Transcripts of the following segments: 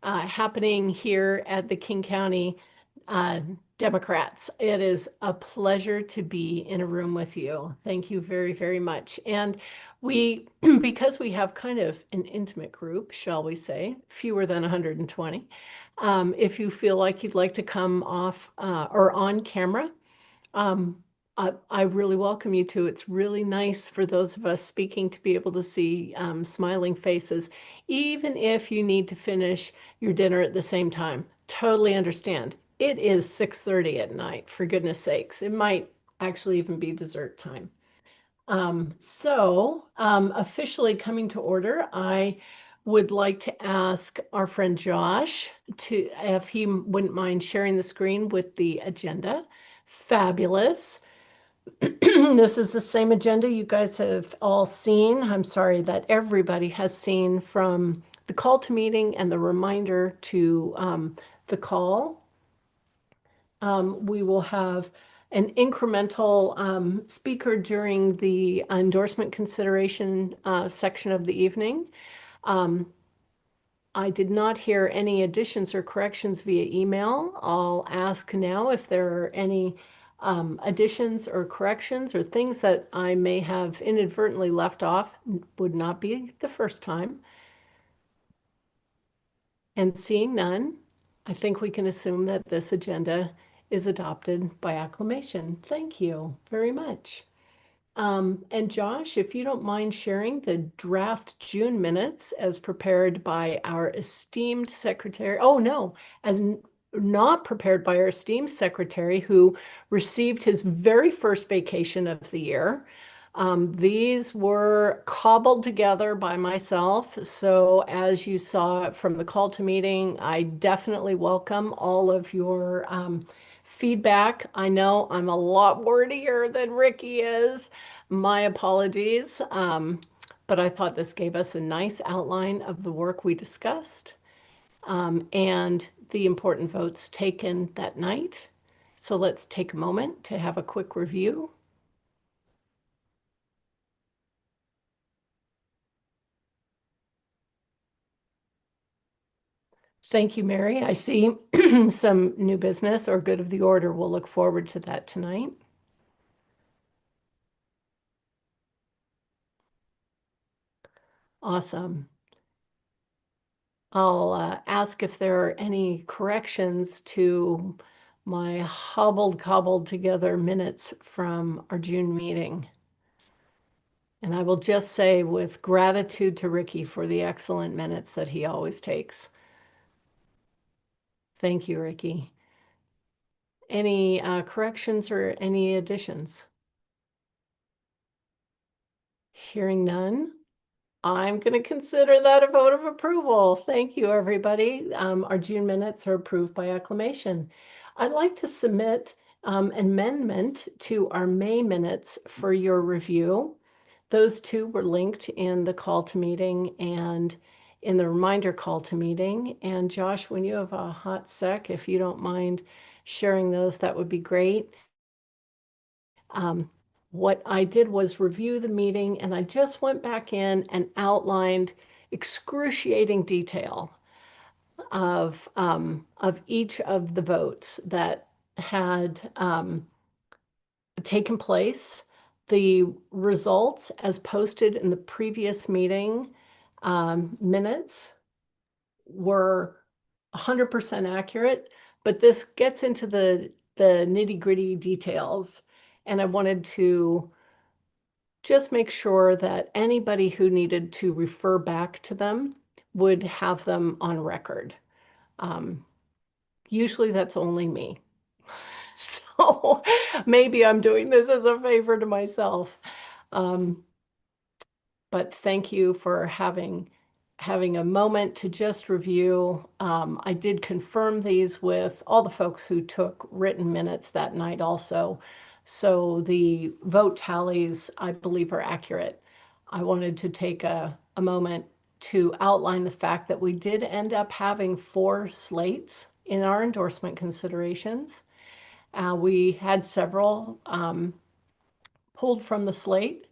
happening here at the King County uh, Democrats. It is a pleasure to be in a room with you. Thank you very, very much. And we, because we have kind of an intimate group, shall we say, fewer than 120, if you feel like you'd like to come off or on camera, um, I really welcome you to. It's really nice for those of us speaking to be able to see smiling faces, even if you need to finish your dinner at the same time. Totally understand. It is 6:30 at night, for goodness sakes. It might actually even be dessert time. Officially coming to order, I would like to ask our friend Josh to, if he wouldn't mind sharing the screen with the agenda. Fabulous. This is the same agenda you guys have all seen. I'm sorry that everybody has seen from the call to meeting and the reminder to the call. We will have an incremental speaker during the endorsement consideration section of the evening. I did not hear any additions or corrections via email. I'll ask now if there are any additions or corrections or things that I may have inadvertently left off. Would not be the first time. And seeing none, I think we can assume that this agenda is adopted by acclamation. Thank you very much. And Josh, if you don't mind sharing the draft June minutes as prepared by our esteemed secretary. Oh, no, not prepared by our esteemed secretary who received his very first vacation of the year. These were cobbled together by myself. So as you saw from the call to meeting, I definitely welcome all of your feedback. I know I'm a lot wordier than Ricky is. My apologies. But I thought this gave us a nice outline of the work we discussed and the important votes taken that night. So let's take a moment to have a quick review. Thank you, Mary. I see some new business or good of the order. We'll look forward to that tonight. Awesome. I'll ask if there are any corrections to my hobbled, cobbled together minutes from our June meeting. And I will just say with gratitude to Ricky for the excellent minutes that he always takes. Thank you, Ricky. Any corrections or any additions? Hearing none, I'm going to consider that a vote of approval. Thank you, everybody. Our June minutes are approved by acclamation. I'd like to submit an amendment to our May minutes for your review. Those two were linked in the call to meeting and in the reminder call to meeting. And Josh, when you have a hot sec, if you don't mind sharing those, that would be great. What I did was review the meeting and I just went back in and outlined excruciating detail of each of the votes that had taken place. The results as posted in the previous meeting minutes were 100% accurate, but this gets into the nitty-gritty details. And I wanted to just make sure that anybody who needed to refer back to them would have them on record. Usually that's only me. So maybe I'm doing this as a favor to myself. But thank you for having a moment to just review. I did confirm these with all the folks who took written minutes that night also. So the vote tallies, I believe, are accurate. I wanted to take a moment to outline the fact that we did end up having 4 slates in our endorsement considerations. We had several pulled from the slate,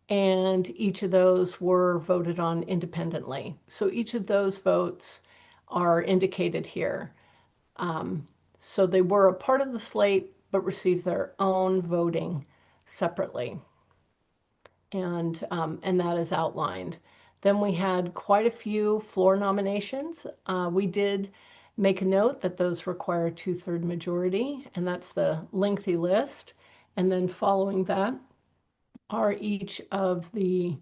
and each of those were voted on independently. So each of those votes are indicated here. So they were a part of the slate, but received their own voting separately. And that is outlined. Then we had quite a few floor nominations. We did make a note that those require a two-third majority, and that's the lengthy list. And then following that are each of the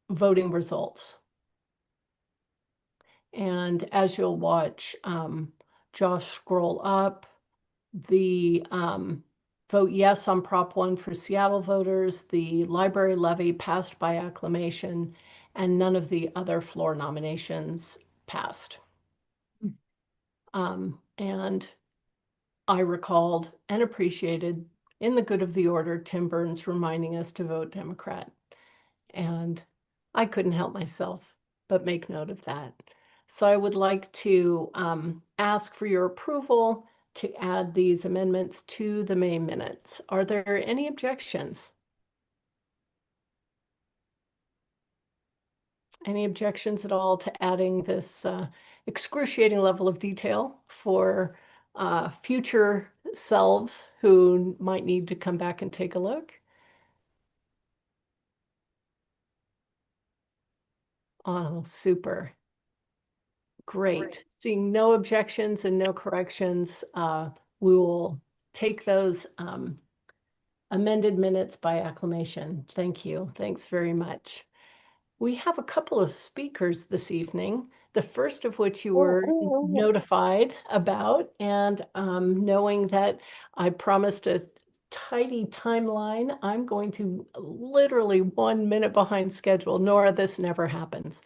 voting results. And as you'll watch Josh scroll up, the vote yes on Prop 1 for Seattle voters, the library levy passed by acclamation, and none of the other floor nominations passed. And I recalled and appreciated, in the good of the order, Tim Burns reminding us to vote Democrat. And I couldn't help myself but make note of that. So I would like to ask for your approval to add these amendments to the May minutes. Are there any objections? Any objections at all to adding this excruciating level of detail for future selves who might need to come back and take a look? Oh, super. Great. Seeing no objections and no corrections, we will take those amended minutes by acclamation. Thank you. Thanks very much. We have a couple of speakers this evening, the first of which you were notified about, and knowing that I promised a tidy timeline, I'm going to literally 1 minute behind schedule. Nora, this never happens.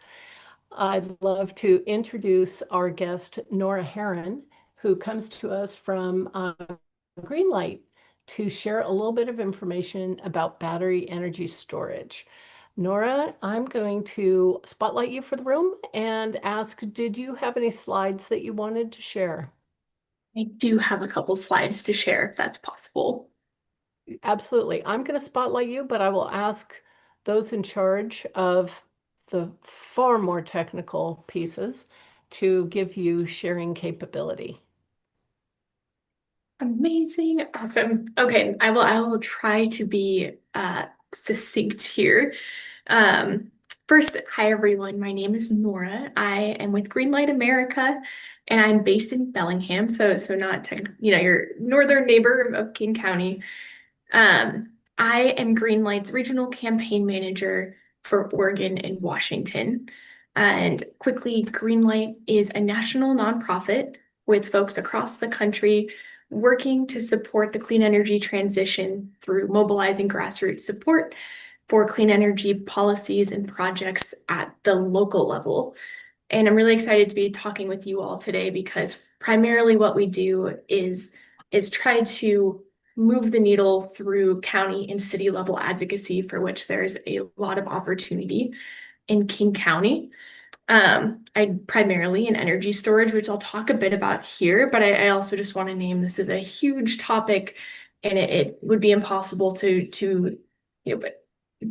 I'd love to introduce our guest, Nora Herron, who comes to us from Greenlight to share a little bit of information about battery energy storage. Nora, I'm going to spotlight you for the room and ask, did you have any slides that you wanted to share? I do have a couple slides to share if that's possible. Absolutely. I'm going to spotlight you, but I will ask those in charge of the far more technical pieces to give you sharing capability. Amazing. Awesome. Okay, I will try to be succinct here. First, hi everyone. My name is Nora. I am with Greenlight America, and I'm based in Bellingham, so not your northern neighbor of King County. I am Greenlight's regional campaign manager for Oregon and Washington. And quickly, Greenlight is a national nonprofit with folks across the country working to support the clean energy transition through mobilizing grassroots support for clean energy policies and projects at the local level. And I'm really excited to be talking with you all today because primarily what we do is try to move the needle through county and city level advocacy, for which there's a lot of opportunity in King County. I primarily in energy storage, which I'll talk a bit about here, but I also just want to name this is a huge topic, and it would be impossible to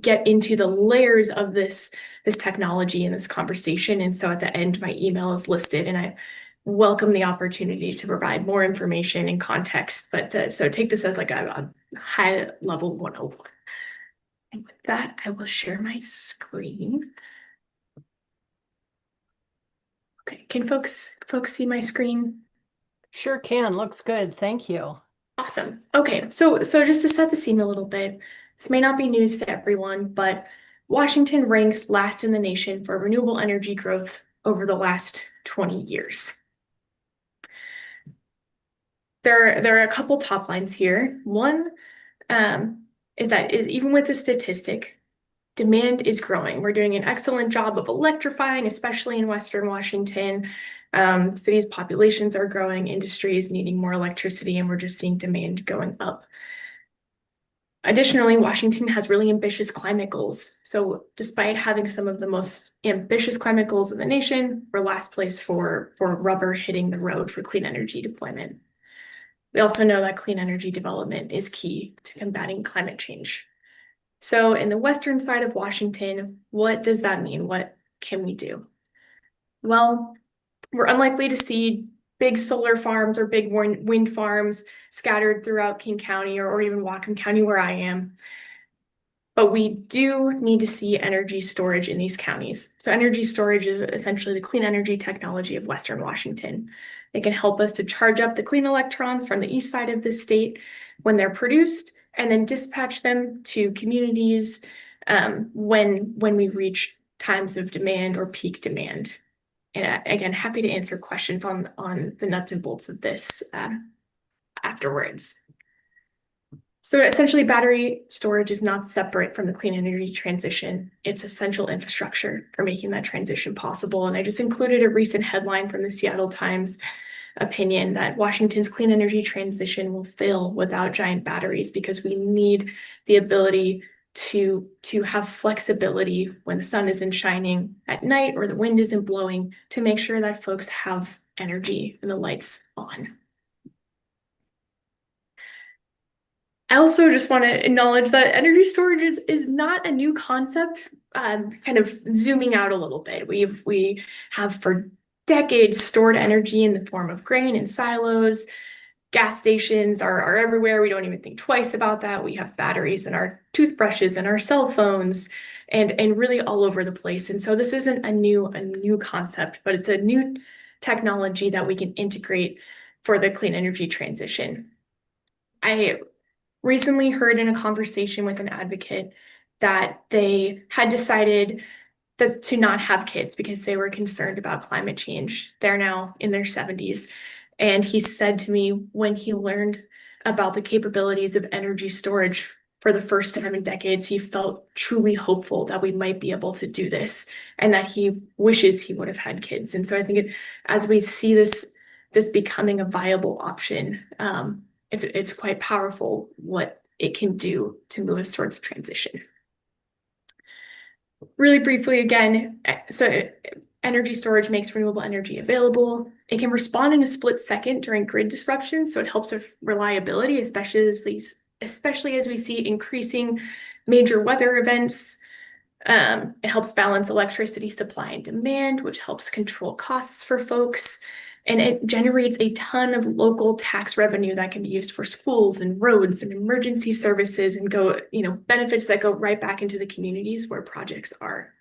get into the layers of this technology in this conversation. And so at the end, my email is listed, and I welcome the opportunity to provide more information and context. But so take this as like a high level 101. And with that, I will share my screen. Okay, can folks see my screen? Sure can. Looks good. Thank you. Awesome. Okay, so just to set the scene a little bit, this may not be news to everyone, but Washington ranks last in the nation for renewable energy growth over the last 20 years. There are a couple top lines here. One is even with the statistic, demand is growing. We're doing an excellent job of electrifying, especially in Western Washington. Cities' populations are growing, industries needing more electricity, and we're just seeing demand going up. Additionally, Washington has really ambitious climate goals. So despite having some of the most ambitious climate goals in the nation, we're last place for rubber hitting the road for clean energy deployment. We also know that clean energy development is key to combating climate change. So in the western side of Washington, what does that mean? What can we do? Well, we're unlikely to see big solar farms or big wind farms scattered throughout King County or even Whatcom County where I am. But we do need to see energy storage in these counties. So energy storage is essentially the clean energy technology of Western Washington. It can help us to charge up the clean electrons from the east side of the state when they're produced and then dispatch them to communities when we reach times of demand or peak demand. And again, happy to answer questions on the nuts and bolts of this afterwards. So essentially, battery storage is not separate from the clean energy transition. It's essential infrastructure for making that transition possible. And I just included a recent headline from the Seattle Times opinion that Washington's clean energy transition will fail without giant batteries because we need the ability to have flexibility when the sun isn't shining at night or the wind isn't blowing to make sure that folks have energy and the lights on. I also just want to acknowledge that energy storage is not a new concept. Kind of zooming out a little bit, we have for decades stored energy in the form of grain in silos. Gas stations are everywhere. We don't even think twice about that. We have batteries in our toothbrushes and our cell phones and really all over the place. And so this isn't a new concept, but it's a new technology that we can integrate for the clean energy transition. I recently heard in a conversation with an advocate that they had decided to not have kids because they were concerned about climate change. They're now in their 70s. And he said to me when he learned about the capabilities of energy storage for the first time in decades, he felt truly hopeful that we might be able to do this and that he wishes he would have had kids. And so I think as we see this becoming a viable option, it's quite powerful what it can do to move us towards transition. Really briefly again, so energy storage makes renewable energy available. It can respond in a split second during grid disruptions, so it helps with reliability, especially as we see increasing major weather events. It helps balance electricity supply and demand, which helps control costs for folks. And it generates a ton of local tax revenue that can be used for schools and roads and emergency services and benefits that go right back into the communities where projects are.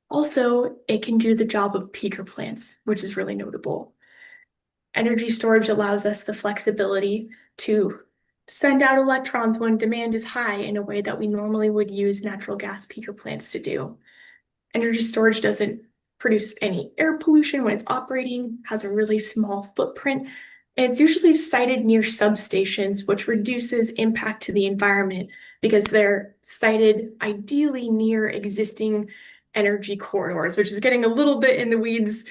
Also, it can do the job of peaker plants, which is really notable. Energy storage allows us the flexibility to send out electrons when demand is high in a way that we normally would use natural gas peaker plants to do. Energy storage doesn't produce any air pollution when it's operating, has a really small footprint, and it's usually sited near substations, which reduces impact to the environment because they're sited ideally near existing energy corridors, which is getting a little bit in the weeds,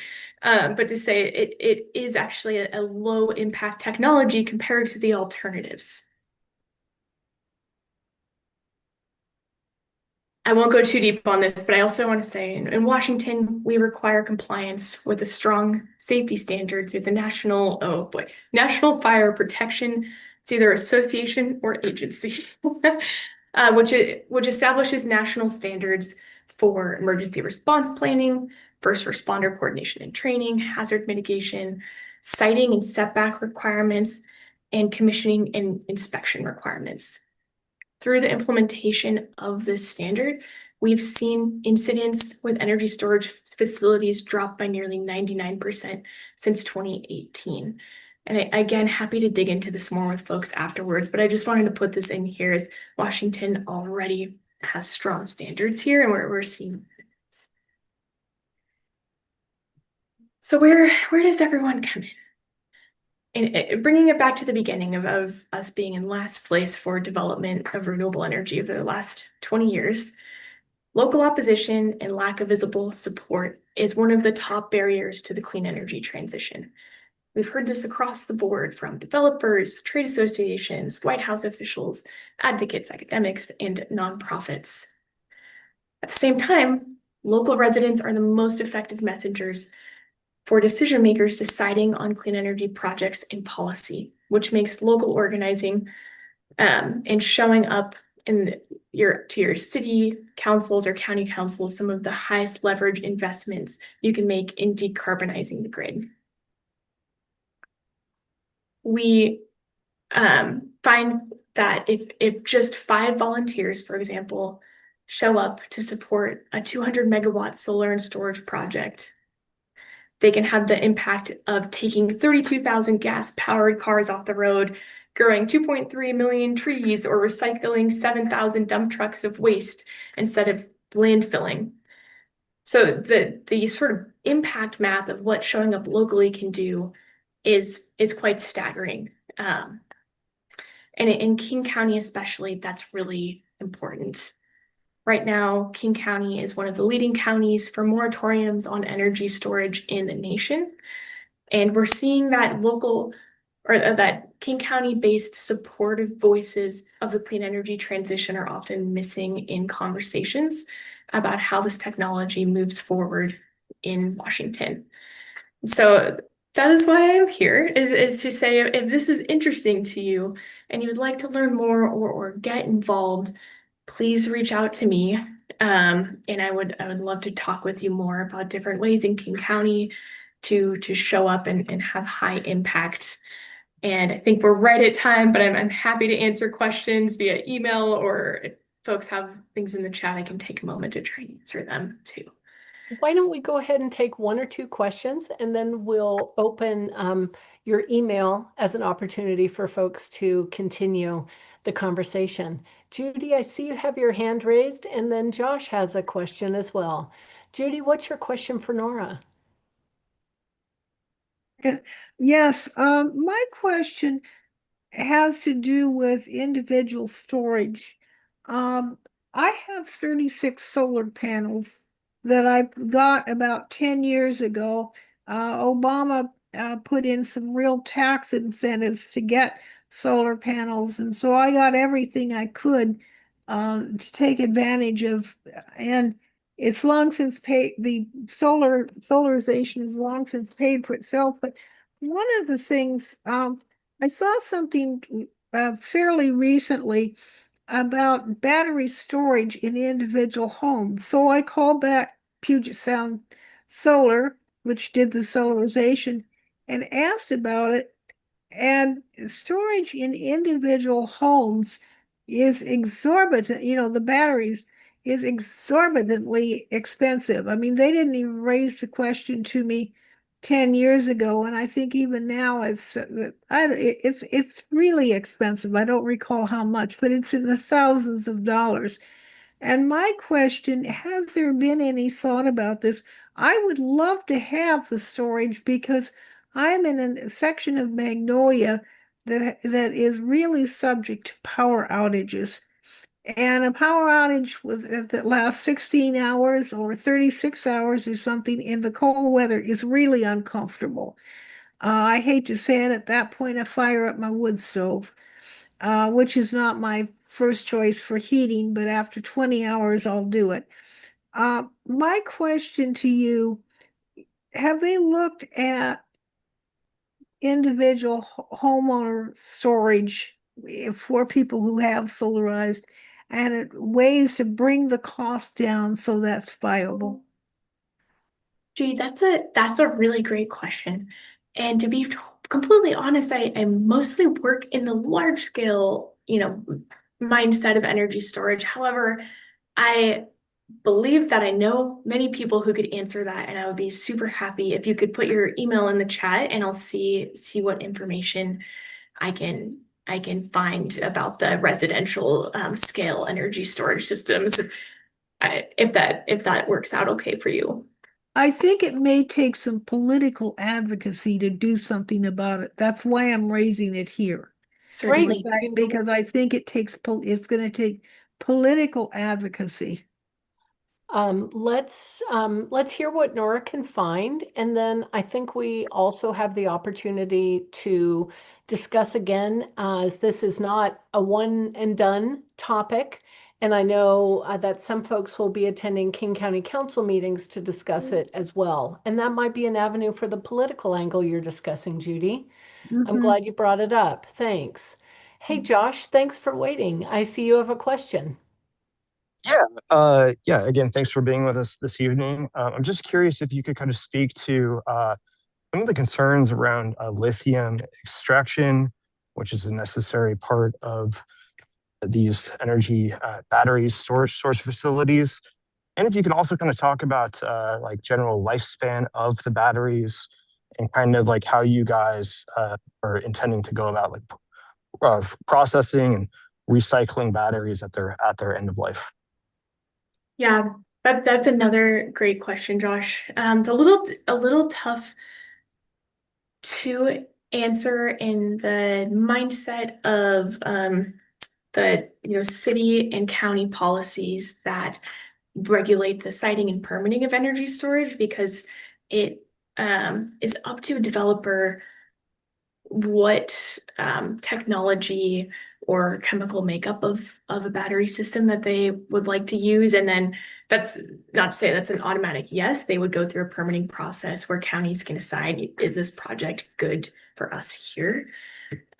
but to say it is actually a low impact technology compared to the alternatives. I won't go too deep on this, but I also want to say in Washington, we require compliance with the strong safety standards through the National Fire Protection. It's either association or agency, which establishes national standards for emergency response planning, first responder coordination and training, hazard mitigation, siting and setback requirements, and commissioning and inspection requirements. Through the implementation of this standard, we've seen incidents with energy storage facilities drop by nearly 99% since 2018. And again, happy to dig into this more with folks afterwards, but I just wanted to put this in here as Washington already has strong standards here and we're seeing this. So where does everyone come in? And bringing it back to the beginning of us being in last place for development of renewable energy over the last 20 years, local opposition and lack of visible support is one of the top barriers to the clean energy transition. We've heard this across the board from developers, trade associations, White House officials, advocates, academics, and nonprofits. At the same time, local residents are the most effective messengers for decision makers deciding on clean energy projects and policy, which makes local organizing and showing up in your city councils or county councils some of the highest leverage investments you can make in decarbonizing the grid. We find that if just 5 volunteers, for example, show up to support a 200 megawatt solar and storage project, they can have the impact of taking 32,000 gas-powered cars off the road, growing 2.3 million trees, or recycling 7,000 dump trucks of waste instead of landfilling. So the sort of impact math of what showing up locally can do is quite staggering. And in King County especially, that's really important. Right now, King County is one of the leading counties for moratoriums on energy storage in the nation. And we're seeing that local or that King County-based supportive voices of the clean energy transition are often missing in conversations about how this technology moves forward in Washington. So that is why I'm here, is to say if this is interesting to you and you would like to learn more or get involved, please reach out to me. And I would love to talk with you more about different ways in King County to show up and have high impact. And I think we're right at time, but I'm happy to answer questions via email, or if folks have things in the chat, I can take a moment to try and answer them too. Why don't we go ahead and take 1 or 2 questions, and then we'll open your email as an opportunity for folks to continue the conversation. Judy, I see you have your hand raised, and then Josh has a question as well. Judy, what's your question for Nora? Yes, my question has to do with individual storage. Um, I have 36 solar panels that I got about 10 years ago. Obama put in some real tax incentives to get solar panels, and so I got everything I could to take advantage of. And it's long since paid, the solarization is long since paid for itself. But one of the things I saw something fairly recently about battery storage in individual homes. So I called back Puget Sound Solar, which did the solarization, and asked about it. And storage in individual homes is exorbitant. The batteries is exorbitantly expensive. I mean, they didn't even raise the question to me 10 years ago, and I think even now it's really expensive. I don't recall how much, but it's in the thousands of dollars. And my question, has there been any thought about this? I would love to have the storage because I'm in a section of Magnolia that is really subject to power outages. And a power outage that lasts 16 hours or 36 hours or something in the cold weather is really uncomfortable. I hate to say it, at that point, I fire up my wood stove, which is not my first choice for heating, but after 20 hours, I'll do it. My question to you, have they looked at individual homeowner storage for people who have solarized and ways to bring the cost down so that's viable? Gee, that's a really great question. And to be completely honest, I mostly work in the large scale, mindset of energy storage. However, I believe that I know many people who could answer that, and I would be super happy if you could put your email in the chat, and I'll see what information I can find about the residential scale energy storage systems. If that works out okay for you. I think it may take some political advocacy to do something about it. That's why I'm raising it here. Certainly. Because I think it's going to take political advocacy. Let's hear what Nora can find, and then I think we also have the opportunity to discuss again, as this is not a one and done topic. And I know that some folks will be attending King County Council meetings to discuss it as well. And that might be an avenue for the political angle you're discussing, Judy. I'm glad you brought it up. Thanks. Hey, Josh, thanks for waiting. I see you have a question. Yeah, again, thanks for being with us this evening. I'm just curious if you could kind of speak to some of the concerns around lithium extraction, which is a necessary part of these energy batteries storage source facilities. And if you can also kind of talk about like general lifespan of the batteries and kind of like how you guys are intending to go about like processing and recycling batteries at their end of life. Yeah, that's another great question, Josh. It's a little tough to answer in the mindset of the city and county policies that regulate the siting and permitting of energy storage because it is up to a developer what technology or chemical makeup of a battery system that they would like to use. And then that's not to say that's an automatic yes. They would go through a permitting process where counties can decide, is this project good for us here?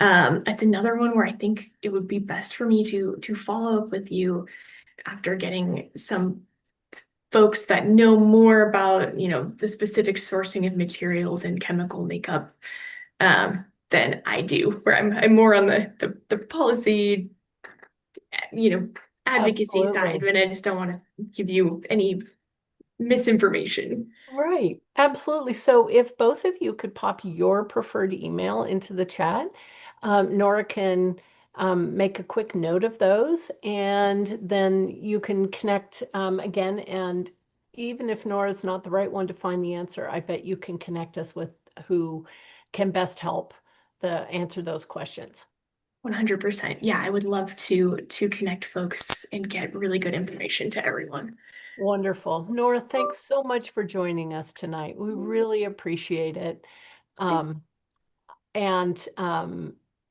It's another one where I think it would be best for me to follow up with you after getting some folks that know more about, the specific sourcing of materials and chemical makeup than I do, where I'm more on the policy, you know, advocacy side, Absolutely. but I just don't want to give you any misinformation. Right. Absolutely. So if both of you could pop your preferred email into the chat, Nora can make a quick note of those, and then you can connect again. And even if Nora's not the right one to find the answer, I bet you can connect us with who can best help answer those questions. 100%. Yeah, I would love to connect folks and get really good information to everyone. Wonderful. Nora, thanks so much for joining us tonight. We really appreciate it. Um, and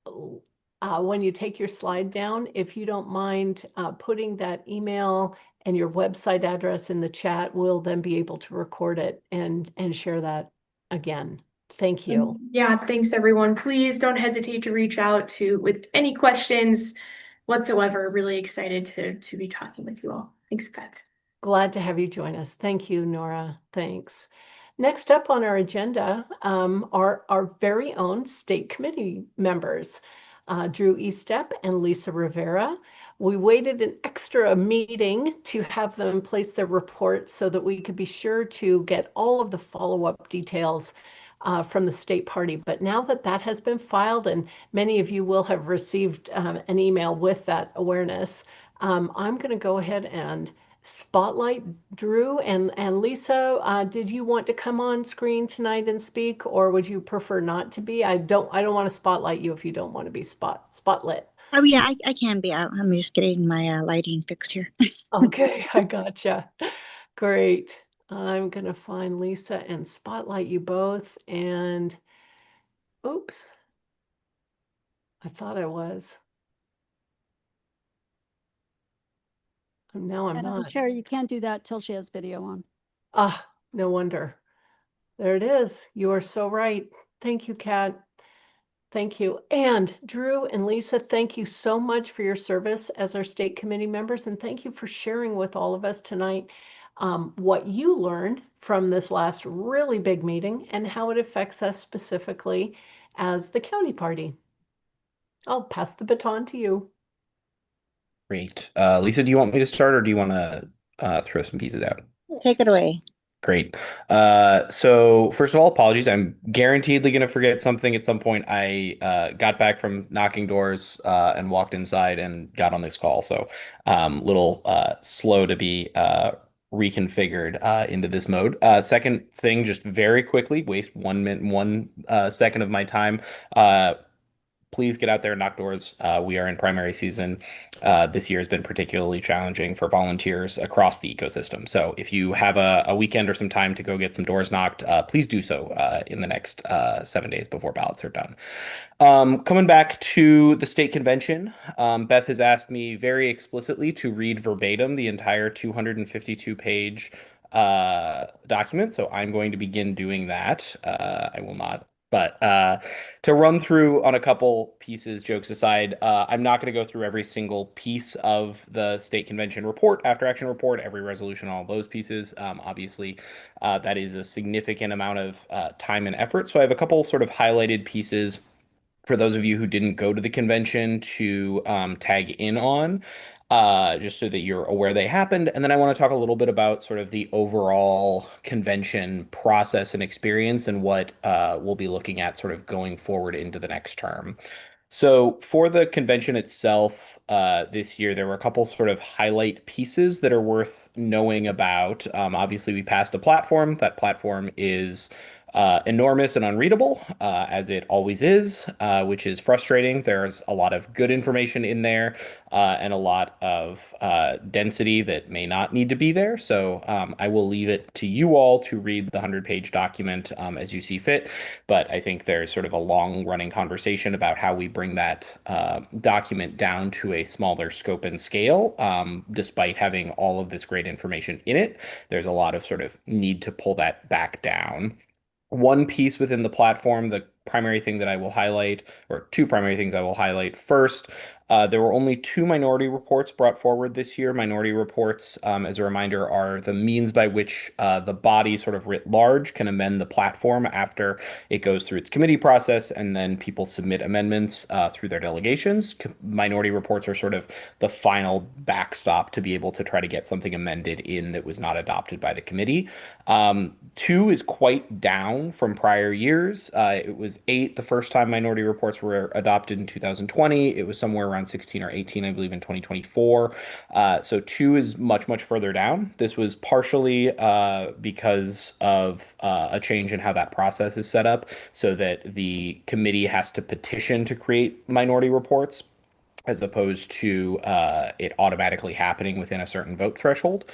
when you take your slide down, if you don't mind putting that email and your website address in the chat, we'll then be able to record it and share that again. Thank you. Yeah, thanks everyone. Please don't hesitate to reach out to with any questions whatsoever. Really excited to be talking with you all. Thanks, Beth. Glad to have you join us. Thank you, Nora. Thanks. Next up on our agenda are our very own state committee members, Drew Eastep and Lisa Rivera. We waited an extra meeting to have them place their report so that we could be sure to get all of the follow-up details from the state party. But now that that has been filed, and many of you will have received an email with that awareness, I'm going to go ahead and spotlight Drew and Lisa. Did you want to come on screen tonight and speak, or would you prefer not to be? I don't want to spotlight you if you don't want to be spotlit. Oh yeah, I can be. I'm just getting my lighting fixed here. Okay, I gotcha. Great. I'm gonna find Lisa and spotlight you both. And oops, I thought I was. Now I'm Madam not. Chair, you can't do that till she has video on. Ah, no wonder. There it is. You are so right. Thank you, Kat. Thank you. And Drew and Lisa, thank you so much for your service as our state committee members. And thank you for sharing with all of us tonight what you learned from this last really big meeting and how it affects us specifically as the county party. I'll pass the baton to you. Great. Lisa, do you want me to start or do you want to throw some pieces out? Take it away. Great. So first of all, apologies. I'm guaranteedly going to forget something at some point. I got back from knocking doors and walked inside and got on this call. So little slow to be reconfigured into this mode. Second thing, just very quickly, waste 1 minute, 1 second of my time. Please get out there and knock doors. We are in primary season. This year has been particularly challenging for volunteers across the ecosystem. So if you have a weekend or some time to go get some doors knocked, please do so in the next 7 days before ballots are done. Coming back to the state convention, Beth has asked me very explicitly to read verbatim the entire 252-page document. So I'm going to begin doing that. I will not But to run through on a couple pieces, jokes aside, I'm not going to go through every single piece of the state convention report, after action report, every resolution, all those pieces. Obviously, that is a significant amount of time and effort. So I have a couple sort of highlighted pieces for those of you who didn't go to the convention to tag in on, just so that you're aware they happened. And then I want to talk a little bit about sort of the overall convention process and experience and what we'll be looking at sort of going forward into the next term. So for the convention itself, this year, there were a couple sort of highlight pieces that are worth knowing about. Obviously, we passed a platform. That platform is enormous and unreadable, as it always is, which is frustrating. There's a lot of good information in there, and a lot of density that may not need to be there. So I will leave it to you all to read the 100-page document as you see fit. But I think there's sort of a long running conversation about how we bring that document down to a smaller scope and scale, despite having all of this great information in it. There's a lot of sort of need to pull that back down. One piece within the platform, the primary thing that I will highlight, or two primary things I will highlight. First, there were only two minority reports brought forward this year. Minority reports, as a reminder, are the means by which the body, sort of writ large, can amend the platform after it goes through its committee process, and then people submit amendments through their delegations. Minority reports are sort of the final backstop to be able to try to get something amended in that was not adopted by the committee. Two is quite down from prior years. It was 8 the first time minority reports were adopted in 2020. It was somewhere around 16 or 18, I believe, in 2024. So 2 is much, much further down. This was partially because of a change in how that process is set up, so that the committee has to petition to create minority reports, as opposed to it automatically happening within a certain vote threshold.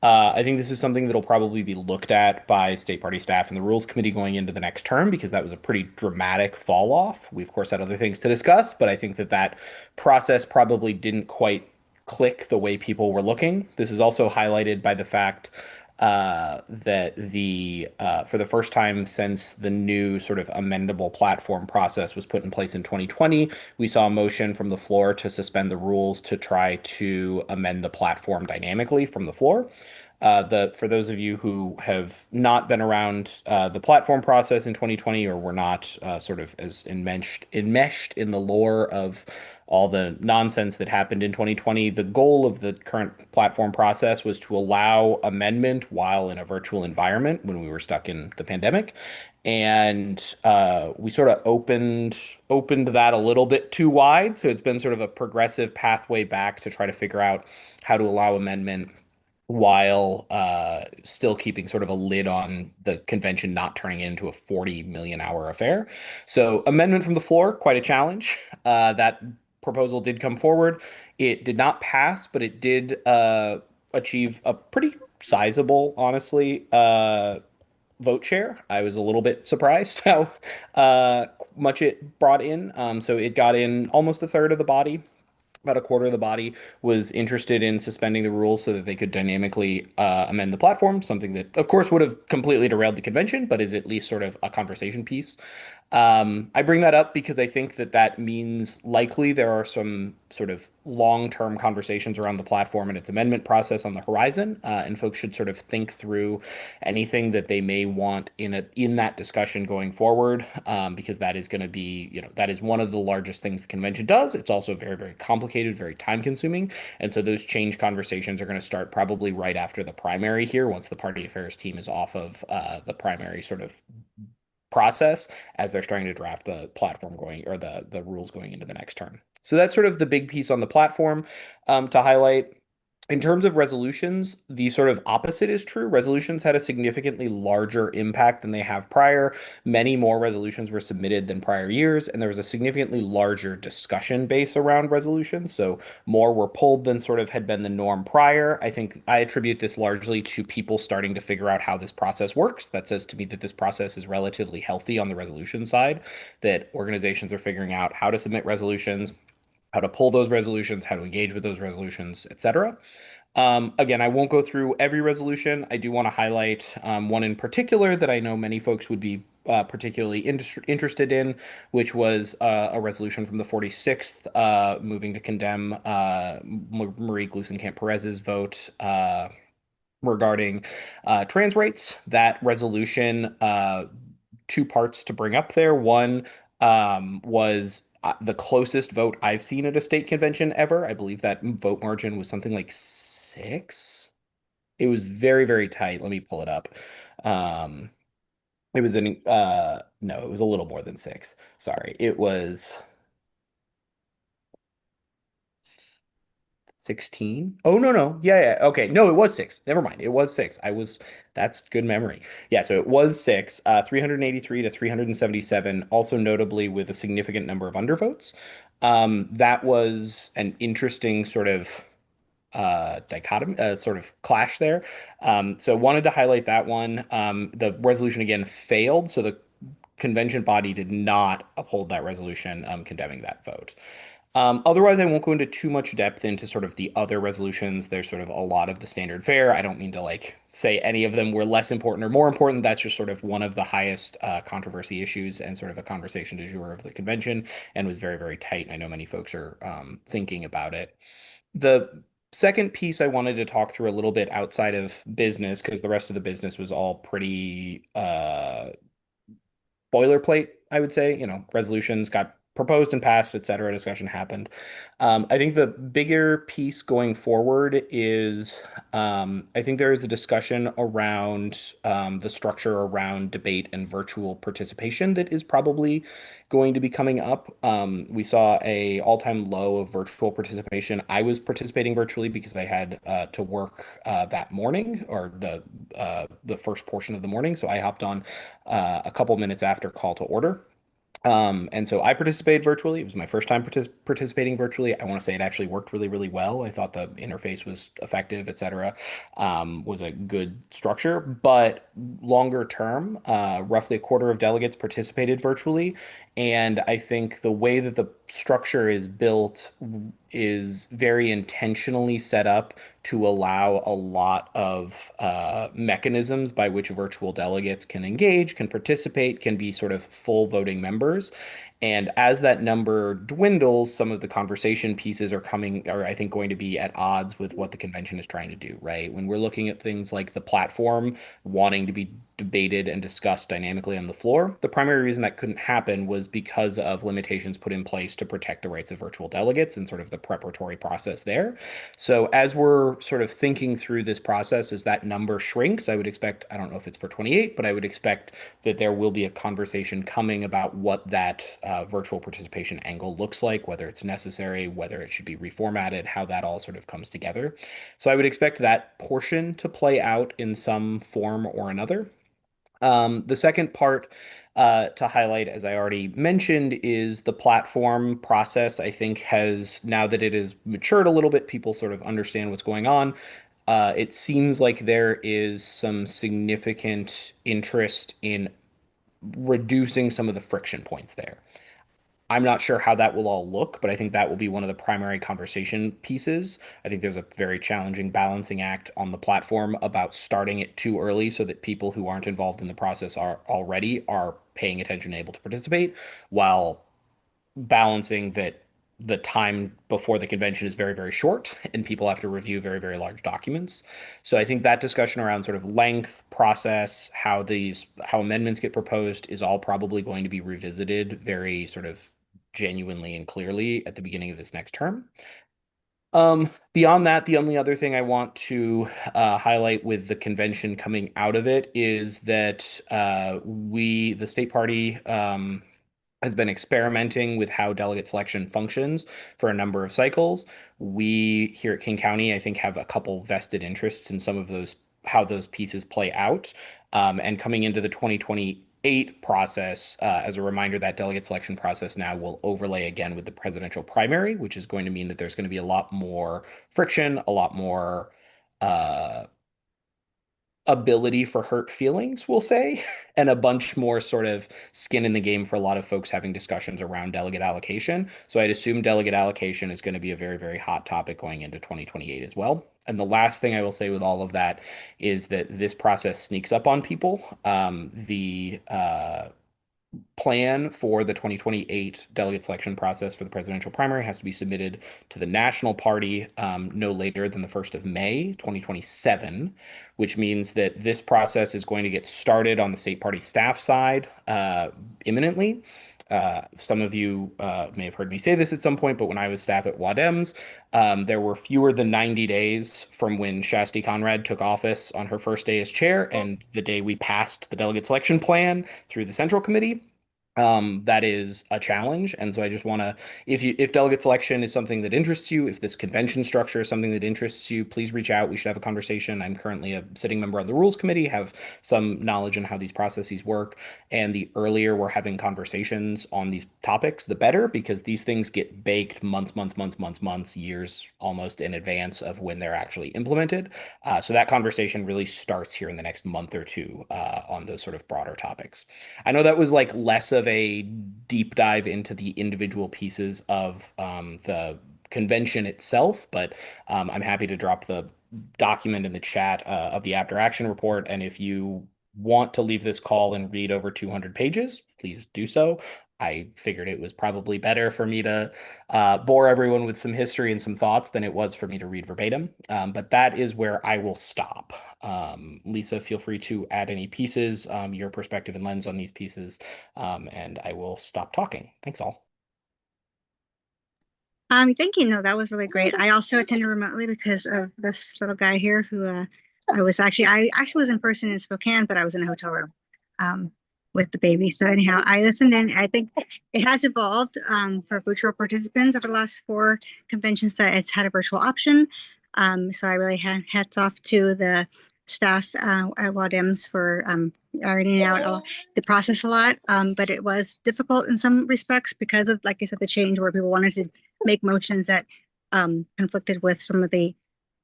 I think this is something that'll probably be looked at by state party staff and the rules committee going into the next term, because that was a pretty dramatic fall off. We, of course, had other things to discuss, but I think that that process probably didn't quite click the way people were looking. This is also highlighted by the fact that for the first time since the new sort of amendable platform process was put in place in 2020, we saw a motion from the floor to suspend the rules to try to amend the platform dynamically from the floor. For those of you who have not been around the platform process in 2020, or were not sort of as enmeshed in the lore of all the nonsense that happened in 2020, the goal of the current platform process was to allow amendment while in a virtual environment when we were stuck in the pandemic. And we sort of opened that a little bit too wide. So it's been sort of a progressive pathway back to try to figure out how to allow amendment while still keeping sort of a lid on the convention not turning it into a 40 million hour affair. So amendment from the floor, quite a challenge. That proposal did come forward. It did not pass, but it did achieve a pretty sizable, honestly, vote share. I was a little bit surprised how much it brought in. So it got in almost a third of the body. About a quarter of the body was interested in suspending the rules so that they could dynamically amend the platform, something that, of course, would have completely derailed the convention, but is at least sort of a conversation piece. I bring that up because I think that that means likely there are some sort of long-term conversations around the platform and its amendment process on the horizon, and folks should sort of think through anything that they may want in that discussion going forward, because that is going to be, that is one of the largest things the convention does. It's also very, very complicated, very time-consuming, and so those change conversations are going to start probably right after the primary here, once the party affairs team is off of the primary sort of process, as they're starting to draft the platform going, or the rules going into the next term. So that's sort of the big piece on the platform to highlight. In terms of resolutions, the sort of opposite is true. Resolutions had a significantly larger impact than they have prior. Many more resolutions were submitted than prior years, and there was a significantly larger discussion base around resolutions. So more were pulled than sort of had been the norm prior. I think I attribute this largely to people starting to figure out how this process works. That says to me that this process is relatively healthy on the resolution side, that organizations are figuring out how to submit resolutions, how to pull those resolutions, how to engage with those resolutions, etc. Again, I won't go through every resolution. I do want to highlight one in particular that I know many folks would be particularly interested in, which was a resolution from the 46th moving to condemn Marie Gluesenkamp Perez's vote regarding trans rights. That resolution, two parts to bring up there. One was the closest vote I've seen at a state convention ever. I believe that vote margin was something like 6. It was very, very tight. Let me pull it up. Um, it was no, it was a little more than 6. Sorry. It was 16. Oh, no, no. Yeah, yeah. Okay. No, it was 6. Never mind. It was 6. That's good memory. Yeah, so it was 6, 383 to 377, also notably with a significant number of undervotes. That was an interesting sort of dichotomy, sort of clash there. So wanted to highlight that one. The resolution again failed, so the convention body did not uphold that resolution condemning that vote. Otherwise, I won't go into too much depth into sort of the other resolutions. There's sort of a lot of the standard fare. I don't mean to like say any of them were less important or more important. That's just sort of one of the highest controversy issues and sort of a conversation du jour of the convention, and was very, very tight. I know many folks are thinking about it. The second piece I wanted to talk through a little bit outside of business, because the rest of the business was all pretty boilerplate, I would say. Resolutions got proposed and passed, et cetera. Discussion happened. I think the bigger piece going forward is I think there is a discussion around the structure around debate and virtual participation that is probably going to be coming up. We saw a all-time low of virtual participation. I was participating virtually because I had to work that morning, or the first portion of the morning. So I hopped on a couple minutes after call to order. And so I participated virtually. It was my first time participating virtually. I want to say it actually worked really, really well. I thought the interface was effective, et cetera. Was a good structure. But longer term, roughly a quarter of delegates participated virtually. And I think the way that the structure is built is very intentionally set up to allow a lot of mechanisms by which virtual delegates can engage, can participate, can be sort of full voting members. And as that number dwindles, some of the conversation pieces are I think going to be at odds with what the convention is trying to do, right? When we're looking at things like the platform wanting to be debated and discussed dynamically on the floor, the primary reason that couldn't happen was because of limitations put in place to protect the rights of virtual delegates and sort of the preparatory process there. So as we're sort of thinking through this process, as that number shrinks, I would expect, I don't know if it's for 28, but I would expect that there will be a conversation coming about what that virtual participation angle looks like, whether it's necessary, whether it should be reformatted, how that all sort of comes together. So I would expect that portion to play out in some form or another. The second part to highlight, as I already mentioned, is the platform process. I think now that it has matured a little bit, people sort of understand what's going on. It seems like there is some significant interest in reducing some of the friction points there. I'm not sure how that will all look, but I think that will be one of the primary conversation pieces. I think there's a very challenging balancing act on the platform about starting it too early so that people who aren't involved in the process are paying attention and able to participate, while balancing that the time before the convention is very, very short and people have to review very, very large documents. So I think that discussion around sort of length, process, how amendments get proposed is all probably going to be revisited very sort of genuinely and clearly at the beginning of this next term. Beyond that, the only other thing I want to highlight with the convention coming out of it is that the state party, has been experimenting with how delegate selection functions for a number of cycles. We here at King County, I think, have a couple vested interests in some of those, how those pieces play out. And coming into the 2028 process, as a reminder, that delegate selection process now will overlay again with the presidential primary, which is going to mean that there's going to be a lot more friction, a lot more ability for hurt feelings, we'll say, and a bunch more sort of skin in the game for a lot of folks having discussions around delegate allocation. So I'd assume delegate allocation is going to be a very, very hot topic going into 2028 as well. And the last thing I will say with all of that is that this process sneaks up on people. The plan for the 2028 delegate selection process for the presidential primary has to be submitted to the national party no later than the 1st of May, 2027, which means that this process is going to get started on the state party staff side imminently. Some of you may have heard me say this at some point, but when I was staff at WADEMS, there were fewer than 90 days from when Shasti Conrad took office on her first day as chair and the day we passed the delegate selection plan through the Central Committee. That is a challenge. And so I just want to, if delegate selection is something that interests you, if this convention structure is something that interests you, please reach out. We should have a conversation. I'm currently a sitting member on the Rules Committee, have some knowledge on how these processes work. And the earlier we're having conversations on these topics, the better, because these things get baked months, years almost in advance of when they're actually implemented. So that conversation really starts here in the next month or two on those sort of broader topics. I know that was like less of a deep dive into the individual pieces of the convention itself, but I'm happy to drop the document in the chat of the after action report. And if you want to leave this call and read over 200 pages, please do so. I figured it was probably better for me to bore everyone with some history and some thoughts than it was for me to read verbatim. But that is where I will stop. Lisa, feel free to add any pieces, your perspective and lens on these pieces, and I will stop talking. Thanks all. Thank you. No, that was really great. I also attended remotely because of this little guy here who I actually was in person in Spokane, but I was in a hotel room with the baby. So anyhow, I listened in. I think it has evolved for virtual participants over the last 4 conventions that it's had a virtual option. So I really had hats off to the staff at WADEMS for ironing out the process a lot. But it was difficult in some respects because of, like I said, the change where people wanted to make motions that conflicted with some of the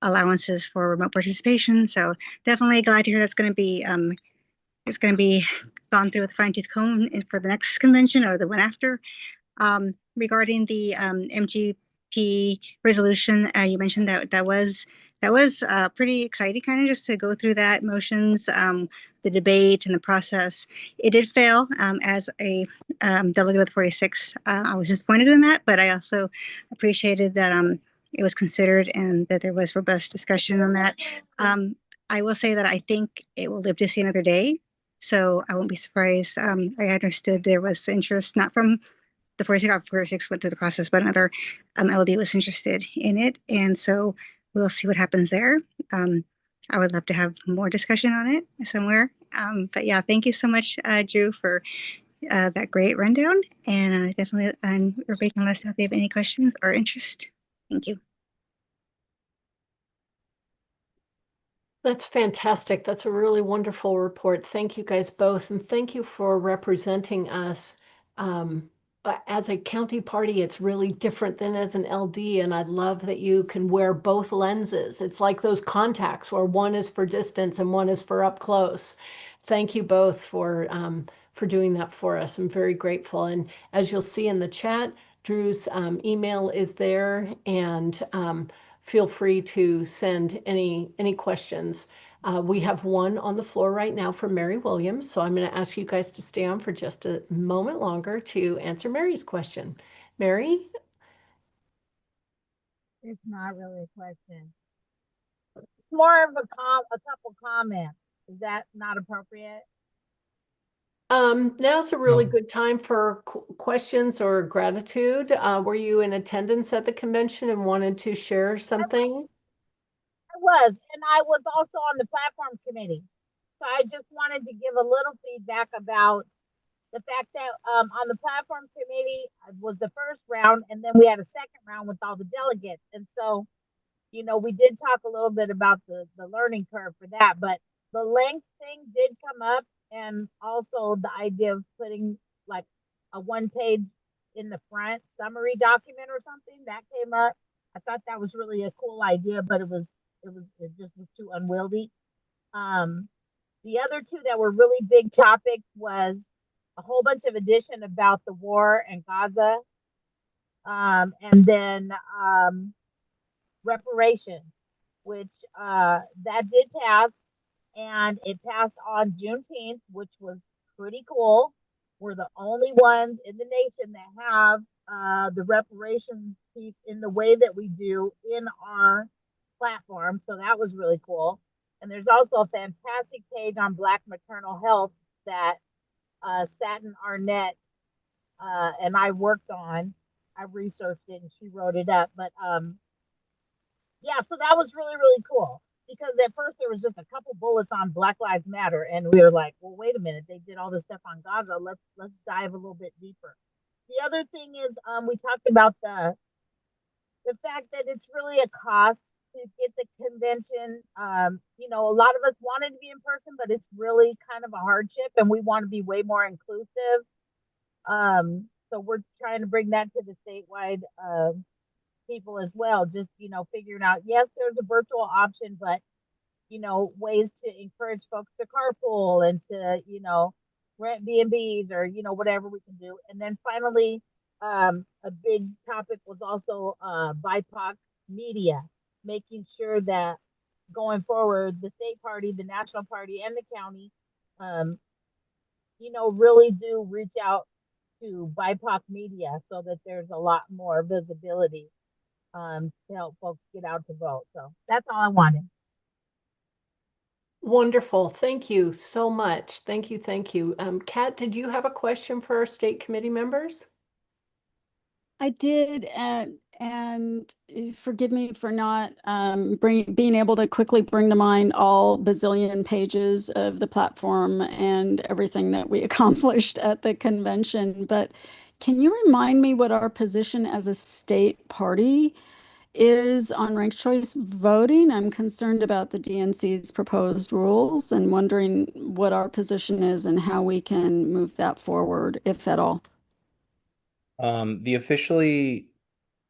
allowances for remote participation. So definitely glad to hear that's going to be it's going to be gone through with a fine-tooth comb for the next convention or the one after. Regarding the MGP resolution, you mentioned that was pretty exciting, kind of just to go through that motions, the debate and the process. It did fail as a delegate with 46. I was disappointed in that, but I also appreciated that it was considered and that there was robust discussion on that. I will say that I think it will live to see another day. So I won't be surprised. I understood there was interest, not from the 46 went through the process, but another LD was interested in it. And so we'll see what happens there. I would love to have more discussion on it somewhere. But yeah, thank you so much, Drew, for that great rundown. And definitely, everybody can let us know if they have any questions or interest. Thank you. That's fantastic. That's a really wonderful report. Thank you guys both. And thank you for representing us. As a county party, it's really different than as an LD. And I love that you can wear both lenses. It's like those contacts where one is for distance and one is for up close. Thank you both for doing that for us. I'm very grateful. And as you'll see in the chat, Drew's email is there, and feel free to send any questions. We have one on the floor right now from Mary Williams, so I'm going to ask you guys to stay on for just a moment longer to answer Mary's question. Mary? It's not really a question. It's more of a couple comments. Is that not appropriate? Now's a really good time for questions or gratitude. Were you in attendance at the convention and wanted to share something? I was, and I was also on the platform committee. So I just wanted to give a little feedback about the fact that on the platform committee was the first round, and then we had a second round with all the delegates. And so, we did talk a little bit about the learning curve for that, but the length thing did come up, and also the idea of putting like a 1-page in the front summary document or something that came up. I thought that was really a cool idea, but it just was too unwieldy. The other two that were really big topics was a whole bunch of addition about the war in Gaza, and then reparation, which that did pass, and it passed on Juneteenth, which was pretty cool. We're the only ones in the nation that have the reparations piece in the way that we do in our platform. So that was really cool. And there's also a fantastic page on Black maternal health that Satin Arnett and I worked on. I researched it and she wrote it up. But yeah, so that was really, really cool because at first there was just a couple bullets on Black Lives Matter, and we were like, well, wait a minute, they did all this stuff on Gaza. Let's dive a little bit deeper. The other thing is, we talked about the fact that it's really a cost to get the convention. A lot of us wanted to be in person, but it's really kind of a hardship, and we want to be way more inclusive. So we're trying to bring that to the statewide people as well. Just figuring out, yes, there's a virtual option, but ways to encourage folks to carpool and to rent B&Bs or whatever we can do. And then finally, a big topic was also BIPOC media, making sure that going forward, the state party, the national party, and the county, really do reach out to BIPOC media so that there's a lot more visibility to help folks get out to vote. So that's all I wanted. Wonderful. Thank you so much. Thank you. Thank you. Kat, did you have a question for our state committee members? I did, and forgive me for not being able to quickly bring to mind all bazillion pages of the platform and everything that we accomplished at the convention. But can you remind me what our position as a state party is on ranked choice voting? I'm concerned about the DNC's proposed rules and wondering what our position is and how we can move that forward, if at all. The officially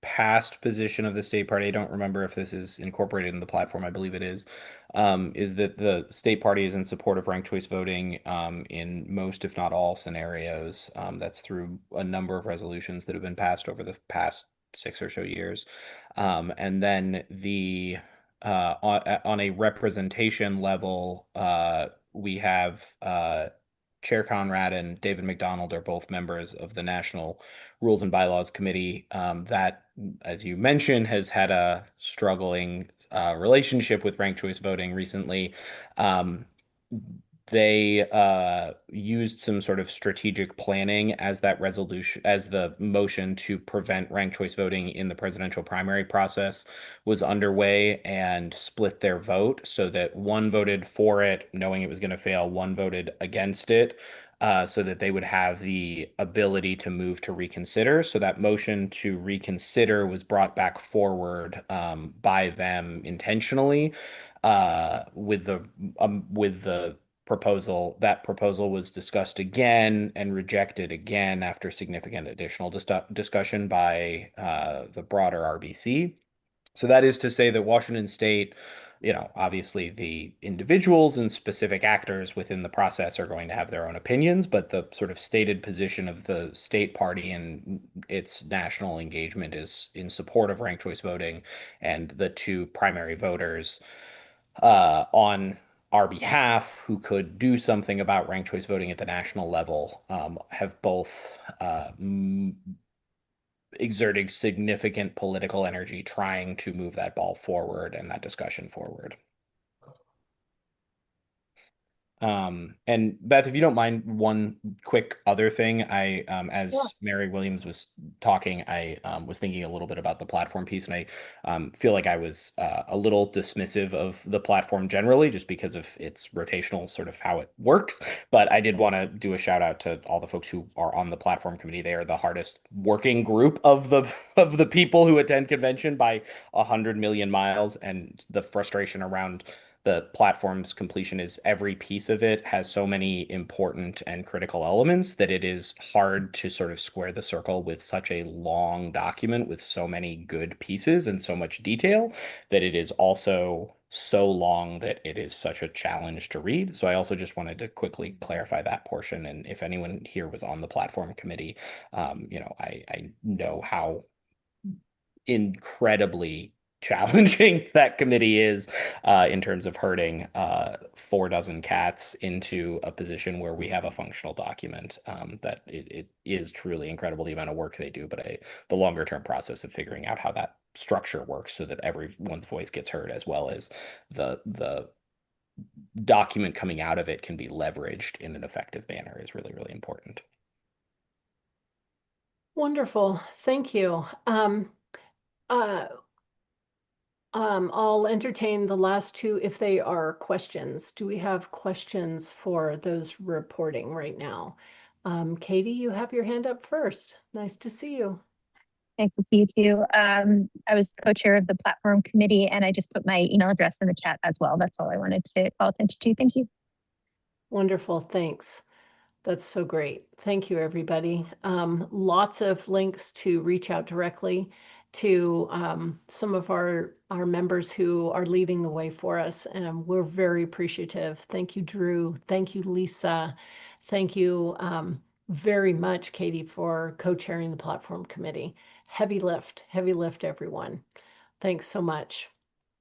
past position of the state party, I don't remember if this is incorporated in the platform, I believe it is that the state party is in support of ranked choice voting in most, if not all, scenarios. That's through a number of resolutions that have been passed over the past 6 or so years. And then on a representation level, we have Chair Conrad and David McDonald are both members of the National Rules and Bylaws Committee that, as you mentioned, has had a struggling relationship with ranked choice voting recently. They used some sort of strategic planning as that resolution, as the motion to prevent ranked choice voting in the presidential primary process was underway, and split their vote so that one voted for it, knowing it was going to fail, one voted against it. So that they would have the ability to move to reconsider. So that motion to reconsider was brought back forward by them intentionally with the proposal. That proposal was discussed again and rejected again after significant additional discussion by the broader RBC. So that is to say that Washington State, obviously the individuals and specific actors within the process are going to have their own opinions, but the sort of stated position of the state party and its national engagement is in support of ranked choice voting, and the two primary voters on our behalf who could do something about ranked choice voting at the national level have both exerting significant political energy trying to move that ball forward and that discussion forward. And Beth, if you don't mind, one quick other thing, as Mary Williams was talking, I was thinking a little bit about the platform piece, and I feel like I was a little dismissive of the platform generally, just because of its rotational sort of how it works. But I did want to do a shout out to all the folks who are on the platform committee. They are the hardest working group of the people who attend convention by 100 million miles, and the frustration around the platform's completion is every piece of it has so many important and critical elements that it is hard to sort of square the circle with such a long document with so many good pieces and so much detail, that it is also so long that it is such a challenge to read. So I also just wanted to quickly clarify that portion. And if anyone here was on the platform committee, I know how incredibly challenging that committee is in terms of herding 4 dozen cats into a position where we have a functional document. That it is truly incredible the amount of work they do, but the longer term process of figuring out how that structure works so that everyone's voice gets heard, as well as the document coming out of it can be leveraged in an effective manner, is really, really important. Wonderful. Thank you. I'll entertain the last two if they are questions. Do we have questions for those reporting right now? Katie, you have your hand up first. Nice to see you. Nice to see you too. I was co-chair of the platform committee, and I just put my email address in the chat as well. That's all I wanted to call attention to. Thank you. Wonderful. Thanks. That's so great. Thank you, everybody. Lots of links to reach out directly to some of our members who are leading the way for us, and we're very appreciative. Thank you, Drew. Thank you, Lisa. Thank you very much, Katie, for co-chairing the platform committee. Heavy lift, everyone. Thanks so much.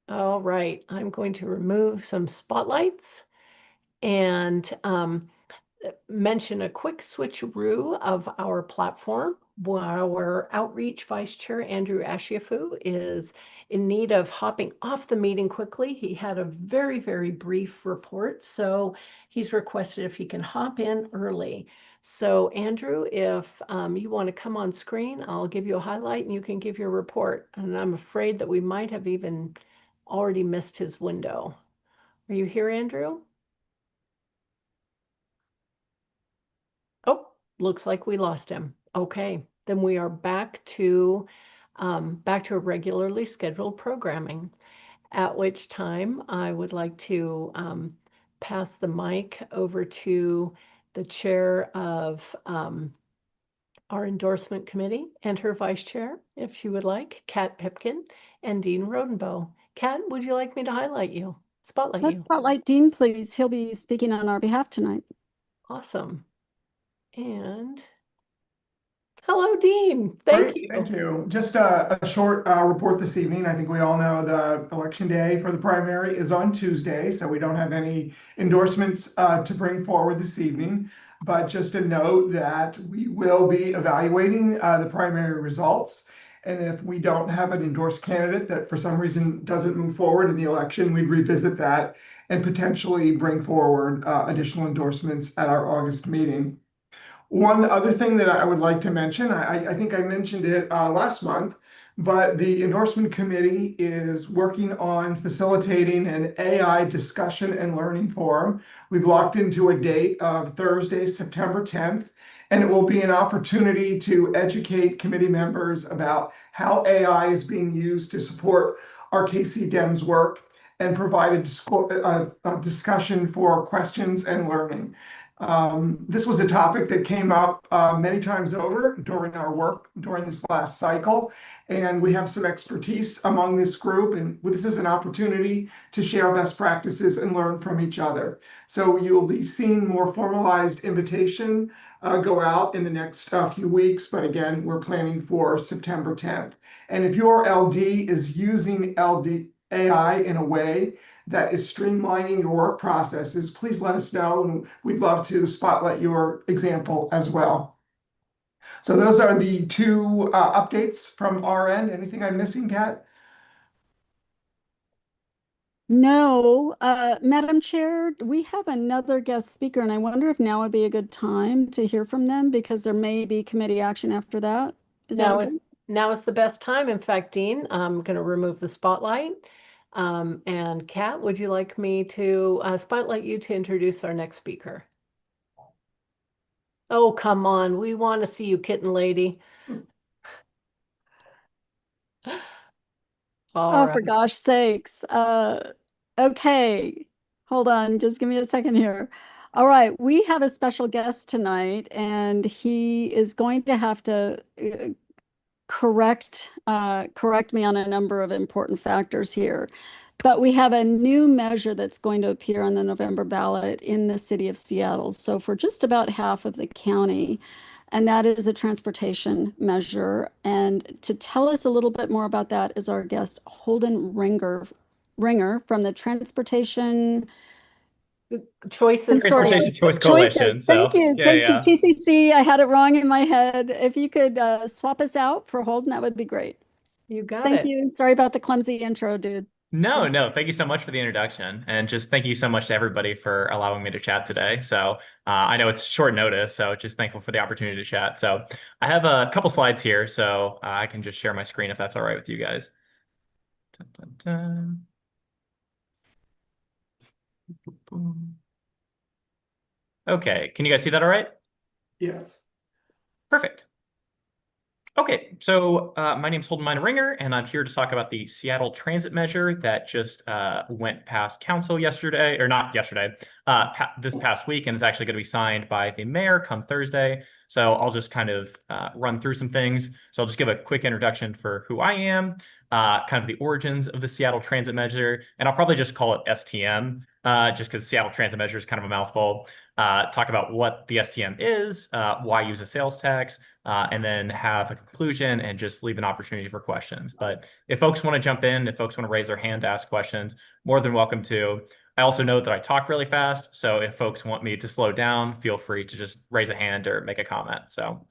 All right, I'm going to remove some spotlights and mention a quick switcheroo of our platform. Our outreach vice chair, Andrew Ashiafu, is in need of hopping off the meeting quickly. He had a very, very brief report, so he's requested if he can hop in early. So Andrew, if you want to come on screen, I'll give you a highlight and you can give your report. And I'm afraid that we might have even already missed his window. Are you here, Andrew? Oh, looks like we lost him. Okay, then we are back to a regularly scheduled programming, at which time I would like to pass the mic over to the chair of our endorsement committee and her vice chair, if she would like, Kat Pipkin and Dean Rodenbow. Kat, would you like me to highlight you, spotlight Let's you? spotlight Dean, please. He'll be speaking on our behalf tonight. Awesome. And hello, Dean. Thank Great, you. thank you. Just a short report this evening. I think we all know the election day for the primary is on Tuesday, so we don't have any endorsements to bring forward this evening. But just a note that we will be evaluating the primary results. And if we don't have an endorsed candidate that for some reason doesn't move forward in the election, we'd revisit that and potentially bring forward additional endorsements at our August meeting. One other thing that I would like to mention, I think I mentioned it last month, but the endorsement committee is working on facilitating an AI discussion and learning forum. We've locked into a date of Thursday, September 10th, and it will be an opportunity to educate committee members about how AI is being used to support our KC Dems work and provide a discussion for questions and learning. This was a topic that came up many times over during our work during this last cycle, and we have some expertise among this group, and this is an opportunity to share best practices and learn from each other. So you'll be seeing more formalized invitation go out in the next few weeks, but again, we're planning for September 10th. And if your LD is using LD AI in a way that is streamlining your work processes, please let us know, and we'd love to spotlight your example as well. So those are the two updates from our end. Anything I'm missing, Kat? No, Madam Chair, we have another guest speaker, and I wonder if now would be a good time to hear from them because there may be committee action after that. Is that okay? Now is the best time. In fact, Dean, I'm going to remove the spotlight. And Kat, would you like me to spotlight you to introduce our next speaker? Oh, come on. We want to see you, kitten lady. All right. For gosh sakes. Okay, hold on. Just give me a second here. All right, we have a special guest tonight, and he is going to have to correct me on a number of important factors here. But we have a new measure that's going to appear on the November ballot in the city of Seattle. So for just about half of the county, and that is a transportation measure. And to tell us a little bit more about that is our guest Holden Ringer from the Transportation Choices. Transportation Choice Choices. Coalition. Thank So, you. yeah, Thank you. yeah. TCC. I had it wrong in my head. If you could swap us out for Holden, that would be great. You got Thank it. you. Sorry about the clumsy intro, dude. No, thank you so much for the introduction. And just thank you so much to everybody for allowing me to chat today. So I know it's short notice, so just thankful for the opportunity to chat. So I have a couple slides here, so I can just share my screen if that's all right with you guys. Dun, dun, dun. Okay, can you guys see that all right? Yes. Perfect. Okay, so my name's Holden Ringer, and I'm here to talk about the Seattle Transit Measure that just went past council yesterday, or not yesterday, this past week, and is actually going to be signed by the mayor come Thursday. So I'll just kind of run through some things. So I'll just give a quick introduction for who I am, kind of the origins of the Seattle Transit Measure, and I'll probably just call it STM, just because Seattle Transit Measure is kind of a mouthful. Talk about what the STM is, why use a sales tax, and then have a conclusion and just leave an opportunity for questions. But if folks want to jump in, if folks want to raise their hand to ask questions, more than welcome to. I also know that I talk really fast, so if folks want me to slow down, feel free to just raise a hand or make a comment. So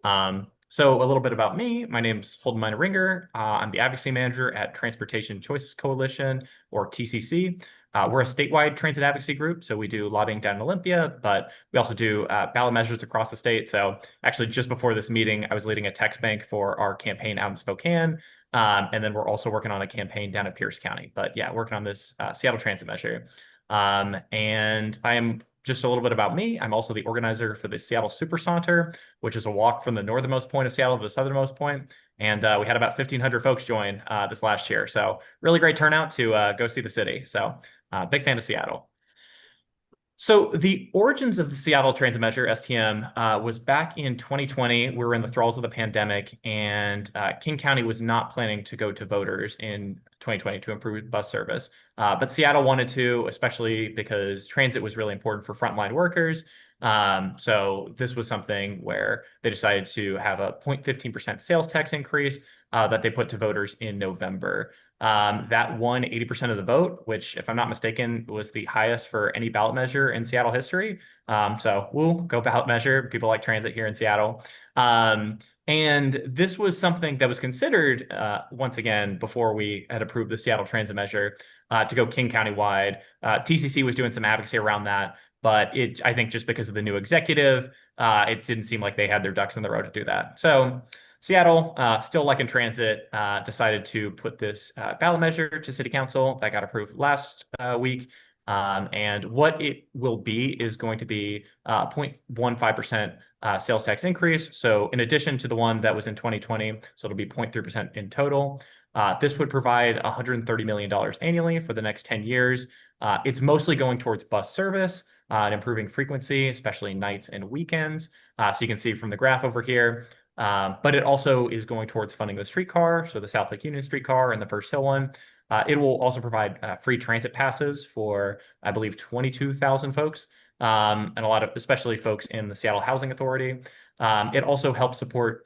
a little bit about me. My name's Holden Ringer. I'm the advocacy manager at Transportation Choices Coalition, or TCC. We're a statewide transit advocacy group, so we do lobbying down in Olympia, but we also do ballot measures across the state. So actually, just before this meeting, I was leading a text bank for our campaign out in Spokane, and then we're also working on a campaign down in Pierce County. But yeah, working on this Seattle Transit Measure. And I am just a little bit about me. I'm also the organizer for the Seattle Super Saunter, which is a walk from the northernmost point of Seattle to the southernmost point. And we had about 1,500 folks join this last year. So really great turnout to go see the city. So big fan of Seattle. So the origins of the Seattle Transit Measure, STM, was back in 2020. We were in the thralls of the pandemic, and King County was not planning to go to voters in 2020 to improve bus service. But Seattle wanted to, especially because transit was really important for frontline workers. So this was something where they decided to have a 0.15% sales tax increase that they put to voters in November. That won 80% of the vote, which, if I'm not mistaken, was the highest for any ballot measure in Seattle history. So we'll go ballot measure. People like transit here in Seattle. And this was something that was considered, once again, before we had approved the Seattle Transit Measure, to go King County wide. TCC was doing some advocacy around that, but I think just because of the new executive, it didn't seem like they had their ducks in the row to do that. So Seattle, still liking transit, decided to put this ballot measure to city council that got approved last week. And what it will be is going to be 0.15% sales tax increase. So in addition to the one that was in 2020, so it'll be 0.3% in total. This would provide $130 million annually for the next 10 years. It's mostly going towards bus service and improving frequency, especially nights and weekends. So you can see from the graph over here. But it also is going towards funding the streetcar, so the South Lake Union streetcar and the First Hill one. It will also provide free transit passes for, I believe, 22,000 folks, and a lot of, especially folks in the Seattle Housing Authority. It also helps support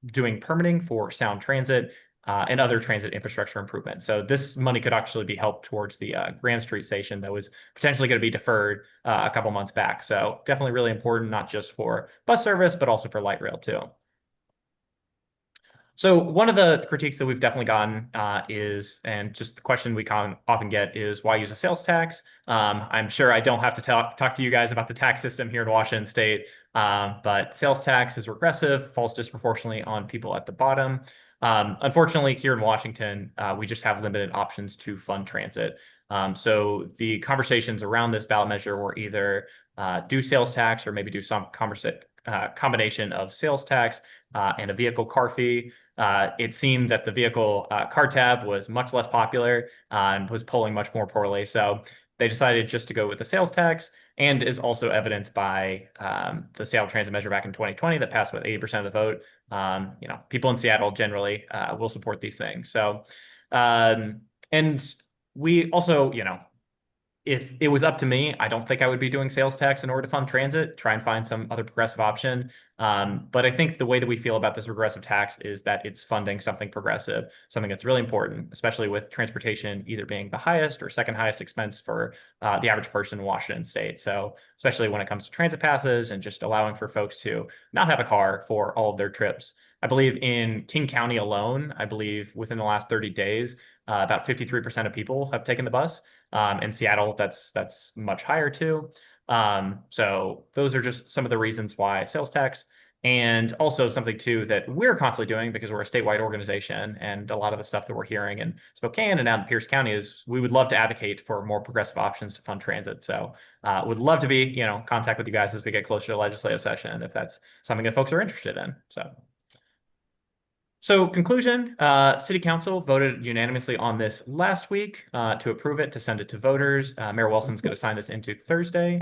doing permitting for sound transit and other transit infrastructure improvements. So this money could actually be helped towards the Graham Street station that was potentially going to be deferred a couple months back. So definitely really important, not just for bus service, but also for light rail too. So one of the critiques that we've definitely gotten is, and just the question we often get is, why use a sales tax? I'm sure I don't have to talk to you guys about the tax system here in Washington State, but sales tax is regressive, falls disproportionately on people at the bottom. Unfortunately, here in Washington, we just have limited options to fund transit. So the conversations around this ballot measure were either do sales tax or maybe do some combination of sales tax and a vehicle car fee. It seemed that the vehicle car tab was much less popular and was polling much more poorly. So they decided just to go with the sales tax, and is also evidenced by the Seattle Transit Measure back in 2020 that passed with 80% of the vote. People in Seattle generally will support these things. So, and we also, if it was up to me, I don't think I would be doing sales tax in order to fund transit, try and find some other progressive option. But I think the way that we feel about this regressive tax is that it's funding something progressive, something that's really important, especially with transportation either being the highest or second highest expense for the average person in Washington state. So especially when it comes to transit passes and just allowing for folks to not have a car for all of their trips. I believe in King County alone, I believe within the last 30 days, about 53% of people have taken the bus. In Seattle, that's much higher too. So those are just some of the reasons why sales tax, and also something too that we're constantly doing because we're a statewide organization, and a lot of the stuff that we're hearing in Spokane and out in Pierce County is we would love to advocate for more progressive options to fund transit. So would love to be, contact with you guys as we get closer to legislative session if that's something that folks are interested in. So conclusion, City Council voted unanimously on this last week to approve it, to send it to voters. Mayor Wilson's going to sign this into Thursday.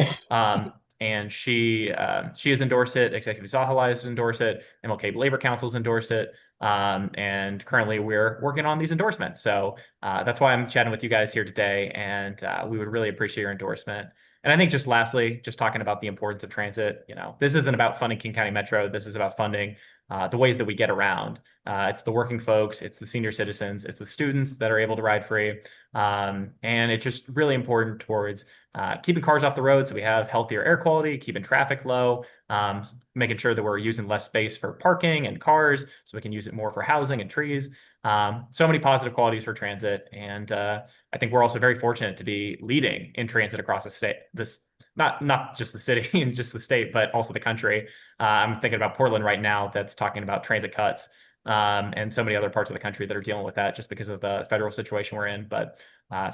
And she has endorsed it. Executive Zahala has endorsed it. MLK Labor Council's endorsed it. And currently we're working on these endorsements. So that's why I'm chatting with you guys here today. And we would really appreciate your endorsement. And I think just lastly, just talking about the importance of transit, this isn't about funding King County Metro. This is about funding the ways that we get around. It's the working folks, it's the senior citizens, it's the students that are able to ride free. And it's just really important towards keeping cars off the road so we have healthier air quality, keeping traffic low, making sure that we're using less space for parking and cars so we can use it more for housing and trees. So many positive qualities for transit. And I think we're also very fortunate to be leading in transit across the state, not just the city and just the state, but also the country. I'm thinking about Portland right now that's talking about transit cuts, and so many other parts of the country that are dealing with that just because of the federal situation we're in. But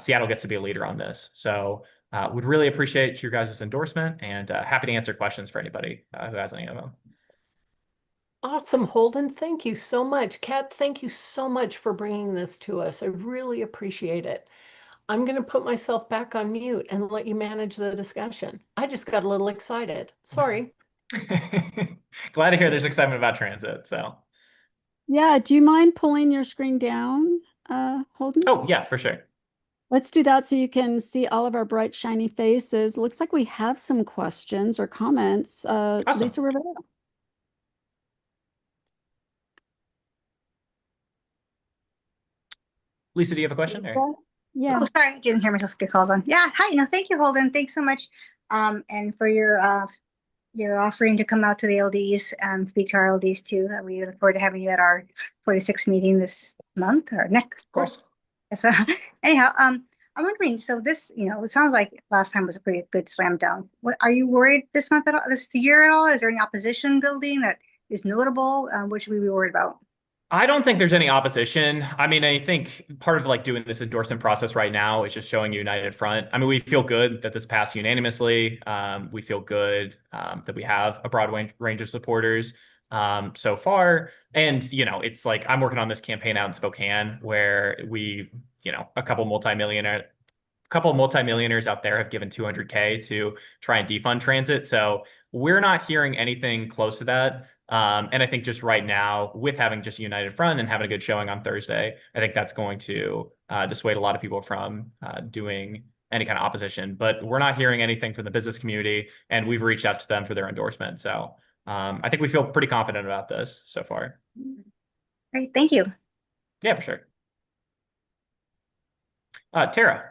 Seattle gets to be a leader on this. So would really appreciate your guys' endorsement, and happy to answer questions for anybody who has any of them. Awesome, Holden. Thank you so much. Kat, thank you so much for bringing this to us. I really appreciate it. I'm going to put myself back on mute and let you manage the discussion. I just got a little excited. Sorry. Glad to hear there's excitement about transit. So, Yeah, do you mind pulling your screen down, Holden? oh, yeah, for sure. Let's do that so you can see all of our bright, shiny faces. Looks like we have some questions or comments. Awesome. Lisa Rivera. Lisa, do you have a question? Or? Yeah. Oh, sorry, I didn't hear myself get called on. Yeah, hi. No, thank you, Holden. Thanks so much. And for your offering to come out to the LDs and speak to our LDs too. We look forward to having you at our 46th meeting this month or next. Of course. So anyhow, I'm wondering, so this, it sounds like last time was a pretty good slam dunk. What are you worried this month at all, this year at all? Is there any opposition building that is notable? What should we be worried about? I don't think there's any opposition. I mean, I think part of doing this endorsement process right now is just showing a united front. I mean, we feel good that this passed unanimously. We feel good that we have a broad range of supporters so far. And, it's like I'm working on this campaign out in Spokane where we, a couple multimillionaires out there have given $200K to try and defund transit. So we're not hearing anything close to that. And I think just right now, with having just a united front and having a good showing on Thursday, I think that's going to dissuade a lot of people from doing any kind of opposition. But we're not hearing anything from the business community, and we've reached out to them for their endorsement. So I think we feel pretty confident about this so far. Great, thank you. Yeah, for sure. Tara.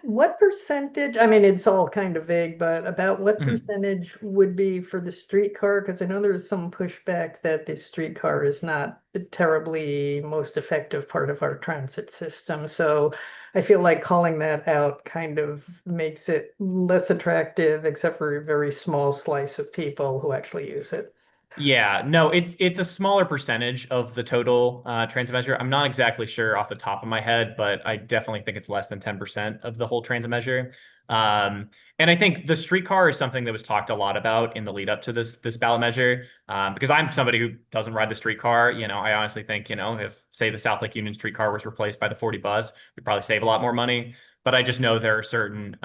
What percentage, I mean, it's all kind of vague, but about what percentage would be for the streetcar? Because I know there's some pushback that the streetcar is not the terribly most effective part of our transit system. So I feel like calling that out kind of makes it less attractive, except for a very small slice of people who actually use it. Yeah, no, it's a smaller percentage of the total transit measure. I'm not exactly sure off the top of my head, but I definitely think it's less than 10% of the whole transit measure. And I think the streetcar is something that was talked a lot about in the lead up to this ballot measure. Because I'm somebody who doesn't ride the streetcar. I honestly think, if say the South Lake Union streetcar was replaced by the 40 bus, we'd probably save a lot more money. But I just know there are certain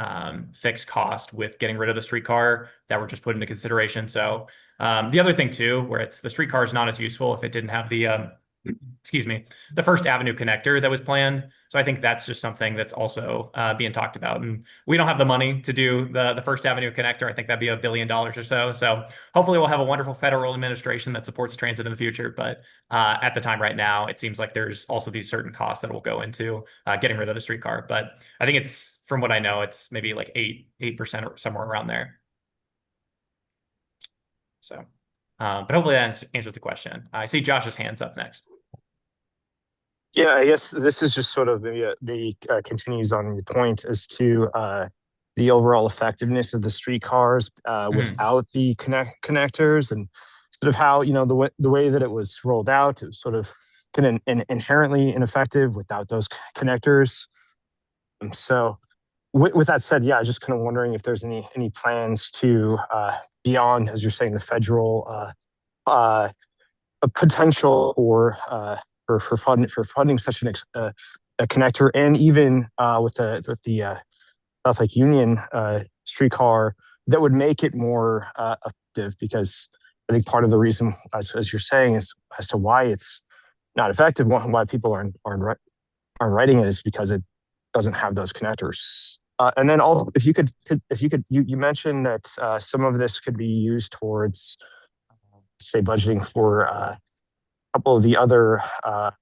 fixed costs with getting rid of the streetcar that were just put into consideration. So the other thing too, where the streetcar is not as useful if it didn't have the excuse me, the First Avenue connector that was planned. So I think that's just something that's also being talked about. And we don't have the money to do the First Avenue connector. I think that'd be $1 billion or so. So hopefully we'll have a wonderful federal administration that supports transit in the future. But at the time right now, it seems like there's also these certain costs that will go into getting rid of the streetcar. But I think it's, from what I know, it's maybe like 8% or somewhere around there. So, but hopefully that answers the question. I see Josh's hands up next. Yeah, I guess this is just sort of maybe continues on your point as to the overall effectiveness of the streetcars without the connectors, and sort of how, the way that it was rolled out, it was sort of kind of inherently ineffective without those connectors. And so with that said, yeah, I just kind of wondering if there's any plans to beyond, as you're saying, the federal a potential or for funding such a connector, and even with the South Lake Union streetcar, that would make it more effective. Because I think part of the reason, as you're saying, is as to why it's not effective, why people aren't writing it, is because it doesn't have those connectors. And then also, if you mentioned that some of this could be used towards, say, budgeting for a couple of the other to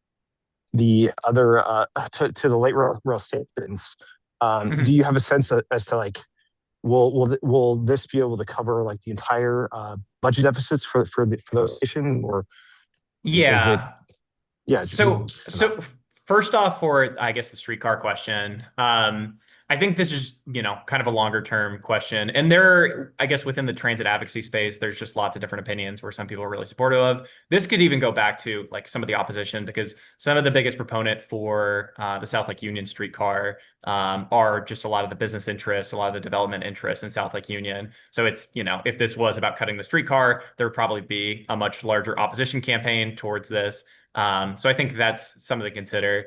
the light rail stations. Do you have a sense as to, like, will this be able to cover like the entire budget deficits for those stations, or is it? Yeah. Yeah. So first off, for I guess the streetcar question, I think this is, kind of a longer term question. And there, I guess within the transit advocacy space, there's just lots of different opinions where some people are really supportive of. This could even go back to like some of the opposition, because some of the biggest proponent for the South Lake Union streetcar are just a lot of the business interests, a lot of the development interests in South Lake Union. So it's, if this was about cutting the streetcar, there would probably be a much larger opposition campaign towards this. So I think that's something to consider.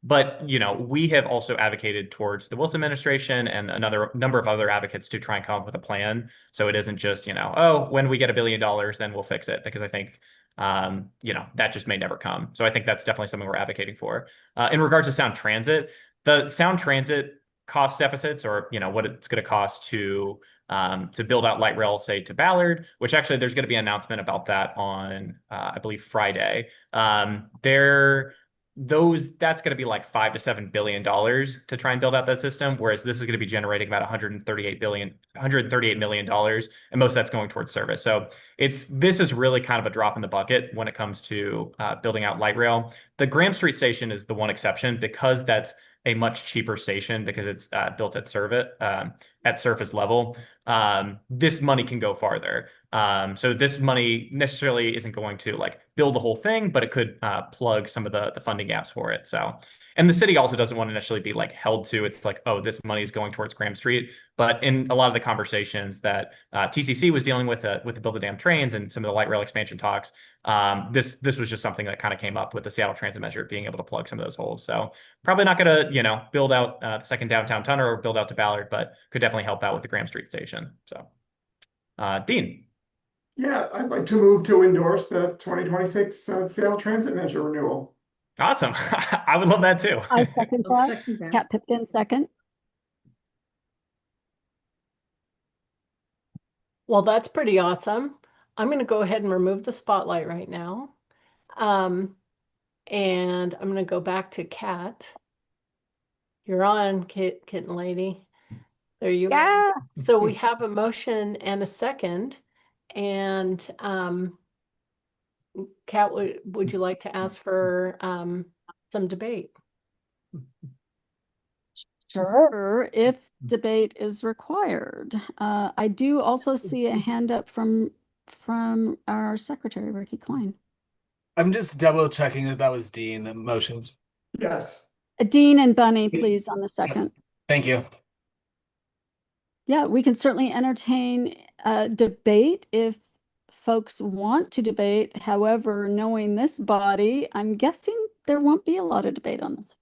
But, we have also advocated towards the Wilson administration and another number of other advocates to try and come up with a plan. So it isn't just, oh, when we get $1 billion, then we'll fix it. Because I think, that just may never come. So I think that's definitely something we're advocating for. In regards to Sound Transit, the Sound Transit cost deficits, or, what it's going to cost to build out light rail, say, to Ballard, which actually there's going to be an announcement about that on, I believe, Friday. That's going to be like $5 to $7 billion to try and build out that system, whereas this is going to be generating about $138 million, and most of that's going towards service. So this is really kind of a drop in the bucket when it comes to building out light rail. The Graham Street station is the one exception, because that's a much cheaper station, because it's built at surface level. This money can go farther. So this money necessarily isn't going to like build the whole thing, but it could plug some of the funding gaps for it. So, and the city also doesn't want to necessarily be like held to, it's like, oh, this money is going towards Graham Street. But in a lot of the conversations that TCC was dealing with the Build the Damn Trains and some of the light rail expansion talks, this was just something that kind of came up with the Seattle Transit Measure, being able to plug some of those holes. So probably not going to, build out the second downtown tunnel or build out to Ballard, but could definitely help out with the Graham Street station. So, Dean. Yeah, I'd like to move to endorse the 2026 Seattle Transit Measure renewal. Awesome. I would love that too. I second that. Kat Pipkin, second. Well, that's pretty awesome. I'm going to go ahead and remove the spotlight right now. And I'm going to go back to Kat. You're on, kitten lady. There you are. So we have a motion and a second. And Kat, would you like to ask for some debate? Sure, if debate is required. I do also see a hand up from our secretary, Ricky Klein. I'm just double checking that was Dean that motioned. Yes. Dean and Bunny, please, on the second. Thank you. Yeah, we can certainly entertain debate if folks want to debate. However, knowing this body, I'm guessing there won't be a lot of debate on this.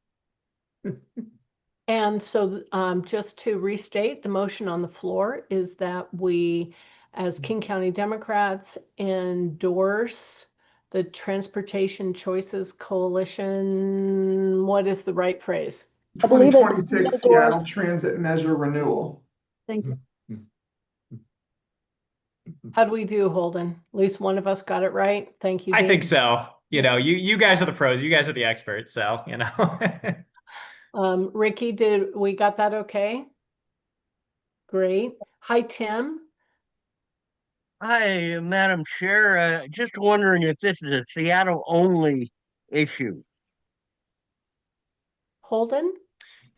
And so just to restate, the motion on the floor is that we, as King County Democrats, endorse the Transportation Choices Coalition. What is the right phrase? I believe it's 2026 Seattle endorse. Transit Measure Renewal. Thank you. How do we do, Holden? At least one of us got it right. Thank you, I Dean. think so. You know, you guys are the pros. You guys are the experts. So, you know. Ricky, did we got that okay? Great. Hi, Tim. Hi, Madam Chair. Just wondering if this is a Seattle only issue. Holden?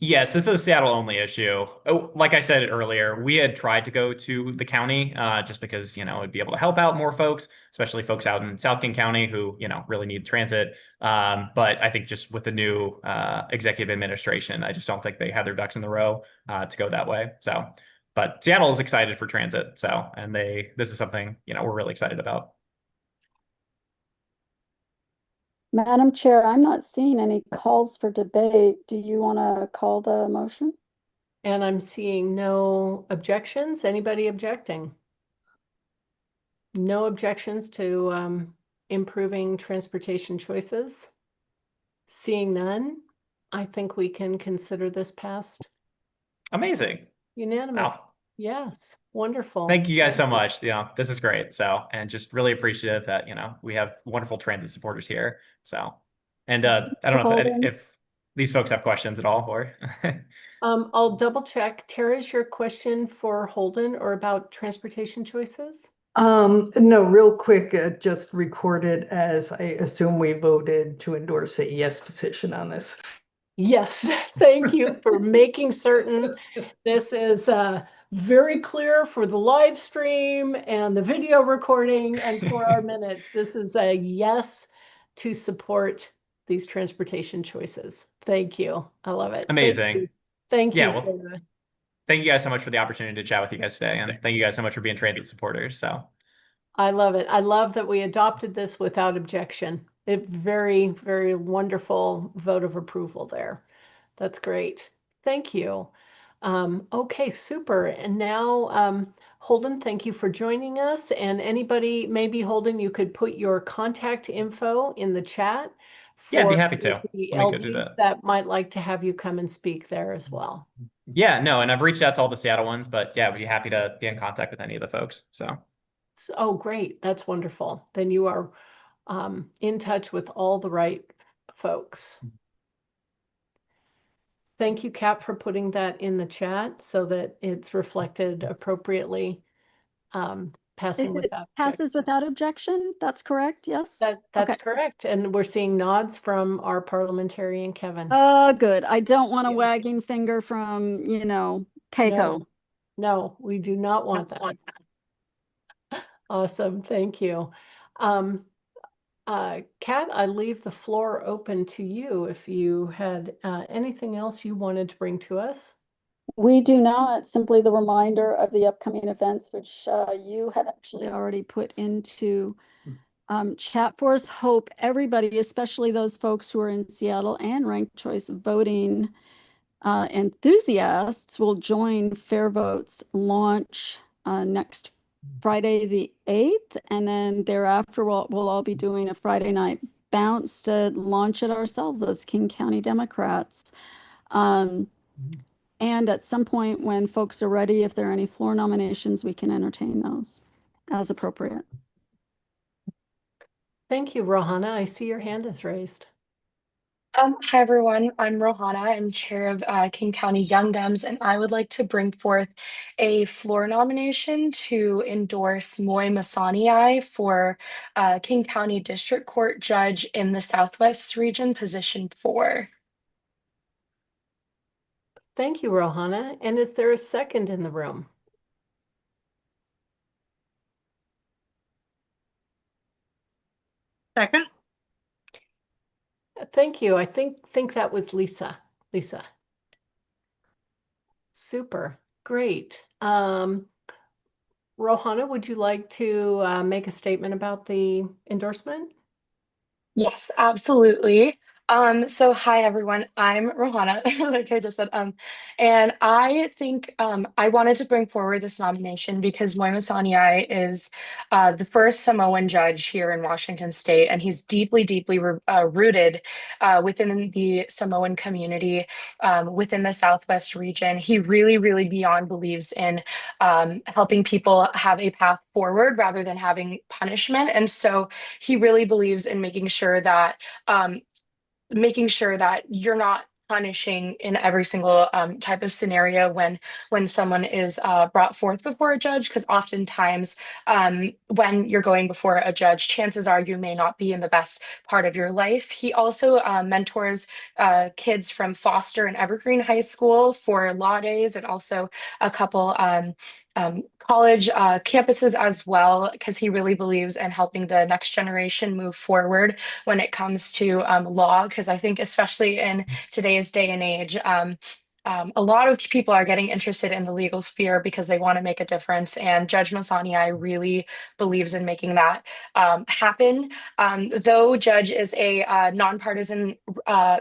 Yes, this is a Seattle only issue. Oh, like I said earlier, we had tried to go to the county just because, you know, it'd be able to help out more folks, especially folks out in South King County who, you know, really need transit. But I think just with the new executive administration, I just don't think they have their ducks in the row to go that way. So, but Seattle is excited for transit. So, and this is something, you know, we're really excited about. Madam Chair, I'm not seeing any calls for debate. Do you want to call the motion? And I'm seeing no objections. Anybody objecting? No objections to improving transportation choices? Seeing none, I think we can consider this passed. Amazing. Unanimous. Wow. Yes. Wonderful. Thank you guys so much. You know, this is great. So, and just really appreciative that, you know, we have wonderful transit supporters here. So, and I don't know if these folks have questions at all or. I'll double check. Tara, is your question for Holden or about transportation choices? No, real quick, just record it as I assume we voted to endorse a yes position on this. Yes, thank you for making certain this is very clear for the live stream and the video recording and for our minutes. This is a yes to support these transportation choices. Thank you. I love it. Amazing. Thank you. Yeah, well, Tara. thank you guys so much for the opportunity to chat with you guys today. And thank you guys so much for being transit supporters. So I love it. I love that we adopted this without objection. Very, very wonderful vote of approval there. That's great. Thank you. Okay, super. And now, Holden, thank you for joining us. And anybody, maybe Holden, you could put your contact info in the chat yeah, I'd be for happy to. the Let me go do LDs that. that might like to have you come and speak there as well. Yeah, no, and I've reached out to all the Seattle ones, but yeah, I'd be happy to be in contact with any of the folks. So, Oh, great. That's wonderful. Then you are in touch with all the right folks. Thank you, Cap, for putting that in the chat so that it's reflected appropriately. Passing without passes without objection? That's correct, yes? That's Okay. correct. And we're seeing nods from our parliamentarian, Kevin. Good. I don't want a wagging finger from, you know, Keiko. No, we do not want that. Awesome. Thank you. Kat, I leave the floor open to you if you had anything else you wanted to bring to us. We do not. Simply the reminder of the upcoming events, which you had actually already put into chat for us. Hope everybody, especially those folks who are in Seattle and ranked choice voting enthusiasts, will join Fair Vote's launch next Friday the 8th, and then thereafter we'll all be doing a Friday night bounce to launch it ourselves as King County Democrats. And at some point when folks are ready, if there are any floor nominations, we can entertain those as appropriate. Thank you, Rohana. I see your hand is raised. Hi everyone, I'm Rohana. I'm chair of King County Young Dems, and I would like to bring forth a floor nomination to endorse Moy Masaniai for King County District Court Judge in the Southwest Region, position 4. Thank you, Rohana. And is there a second in the room? Second. Thank you. I think that was Lisa. Lisa. Super. Great. Rohana, would you like to make a statement about the endorsement? Yes, absolutely. So hi everyone, I'm Rohana, like I just said. And I think I wanted to bring forward this nomination because Moimasaniai is the first Samoan judge here in Washington State, and he's deeply, deeply rooted within the Samoan community within the Southwest region. He really, really beyond believes in helping people have a path forward rather than having punishment. And so he really believes in making sure that you're not punishing in every single type of scenario when someone is brought forth before a judge, because oftentimes when you're going before a judge, chances are you may not be in the best part of your life. He also mentors kids from Foster and Evergreen High School for law days, and also a couple college campuses as well, because he really believes in helping the next generation move forward when it comes to law. Because I think, especially in today's day and age, a lot of people are getting interested in the legal sphere because they want to make a difference. And Judge Masani really believes in making that happen. Though Judge is a nonpartisan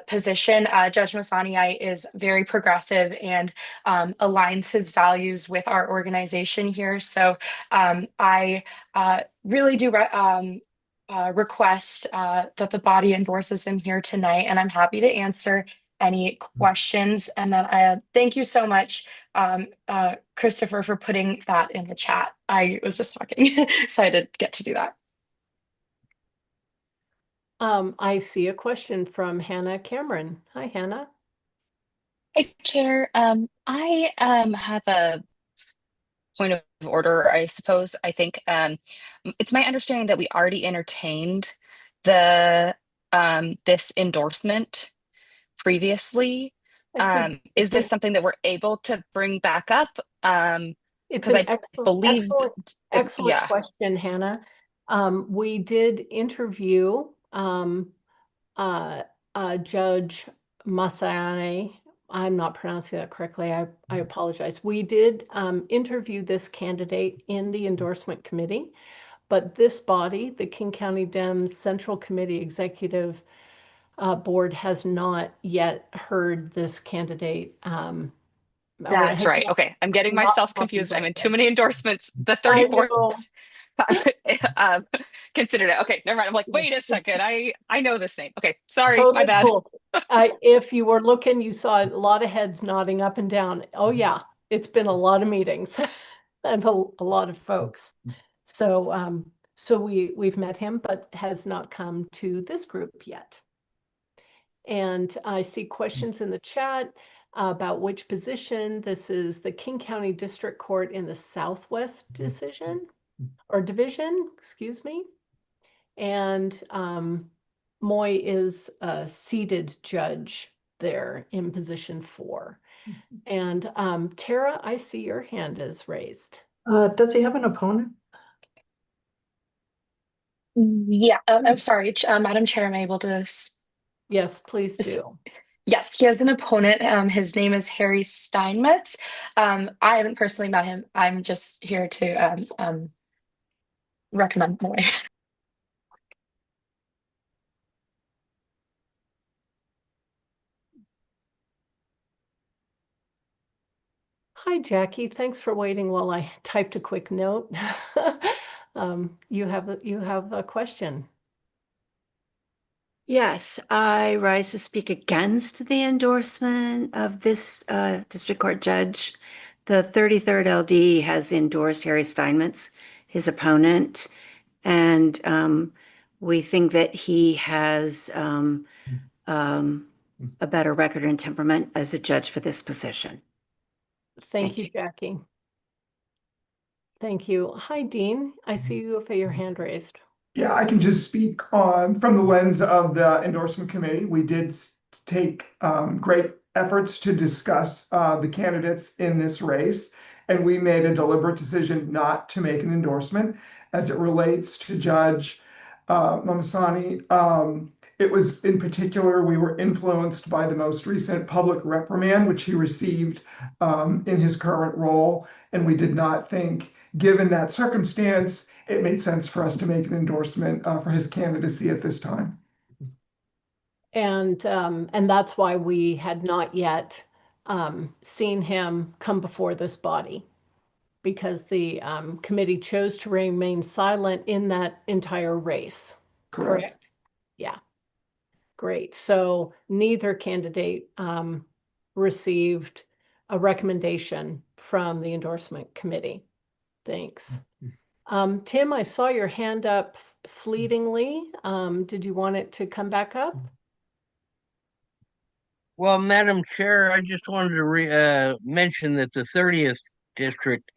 position, Judge Masani is very progressive and aligns his values with our organization here. So I really do request that the body endorses him here tonight, and I'm happy to answer any questions. And then I thank you so much, Christopher, for putting that in the chat. I was just talking, so I did get to do that. I see a question from Hannah Cameron. Hi, Hannah. Hey, Chair. I have a point of order, I suppose. I think it's my understanding that we already entertained the this endorsement previously. Is this something that we're able to bring back up? It's Because an I believe excellent yeah. question, Hannah. We did interview Judge Masayane. I'm not pronouncing that correctly. I apologize. We did interview this candidate in the endorsement committee, but this body, the King County Dems Central Committee Executive Board, has not yet heard this candidate. That's right. Okay, I'm getting myself confused. I'm in too many endorsements. The 34th considered it. Okay, never mind. I'm like, wait a second. I know this name. Okay, sorry, Totally my bad. cool. If you were looking, you saw a lot of heads nodding up and down. Oh yeah, it's been a lot of meetings and a lot of folks. So we've met him, but has not come to this group yet. And I see questions in the chat about which position. This is the King County District Court in the Southwest division, excuse me. And Moy is a seated judge there in position 4. And Tara, I see your hand is raised. Does he have an opponent? Yeah, I'm sorry, Madam Chair, am I able to? Yes, please do. Yes, he has an opponent. His name is Harry Steinmetz. I haven't personally met him. I'm just here to recommend Moy. Hi, Jackie. Thanks for waiting while I typed a quick note. You have a question. Yes, I rise to speak against the endorsement of this district court judge. The 33rd LD has endorsed Harry Steinmetz, his opponent, and we think that he has a better record and temperament as a judge for this position. Thank you, Jackie. Thank you. Hi, Dean. I see you have your hand raised. Yeah, I can just speak on from the lens of the endorsement committee. We did take great efforts to discuss the candidates in this race, and we made a deliberate decision not to make an endorsement as it relates to Judge Moimasani. It was in particular, we were influenced by the most recent public reprimand, which he received in his current role, and we did not think, given that circumstance, it made sense for us to make an endorsement for his candidacy at this time. And that's why we had not yet seen him come before this body, because the committee chose to remain silent in that entire race. Correct? Yeah. Great. So neither candidate received a recommendation from the endorsement committee. Thanks. Tim, I saw your hand up fleetingly. Did you want it to come back up? Well, Madam Chair, I just wanted to mention that the 30th district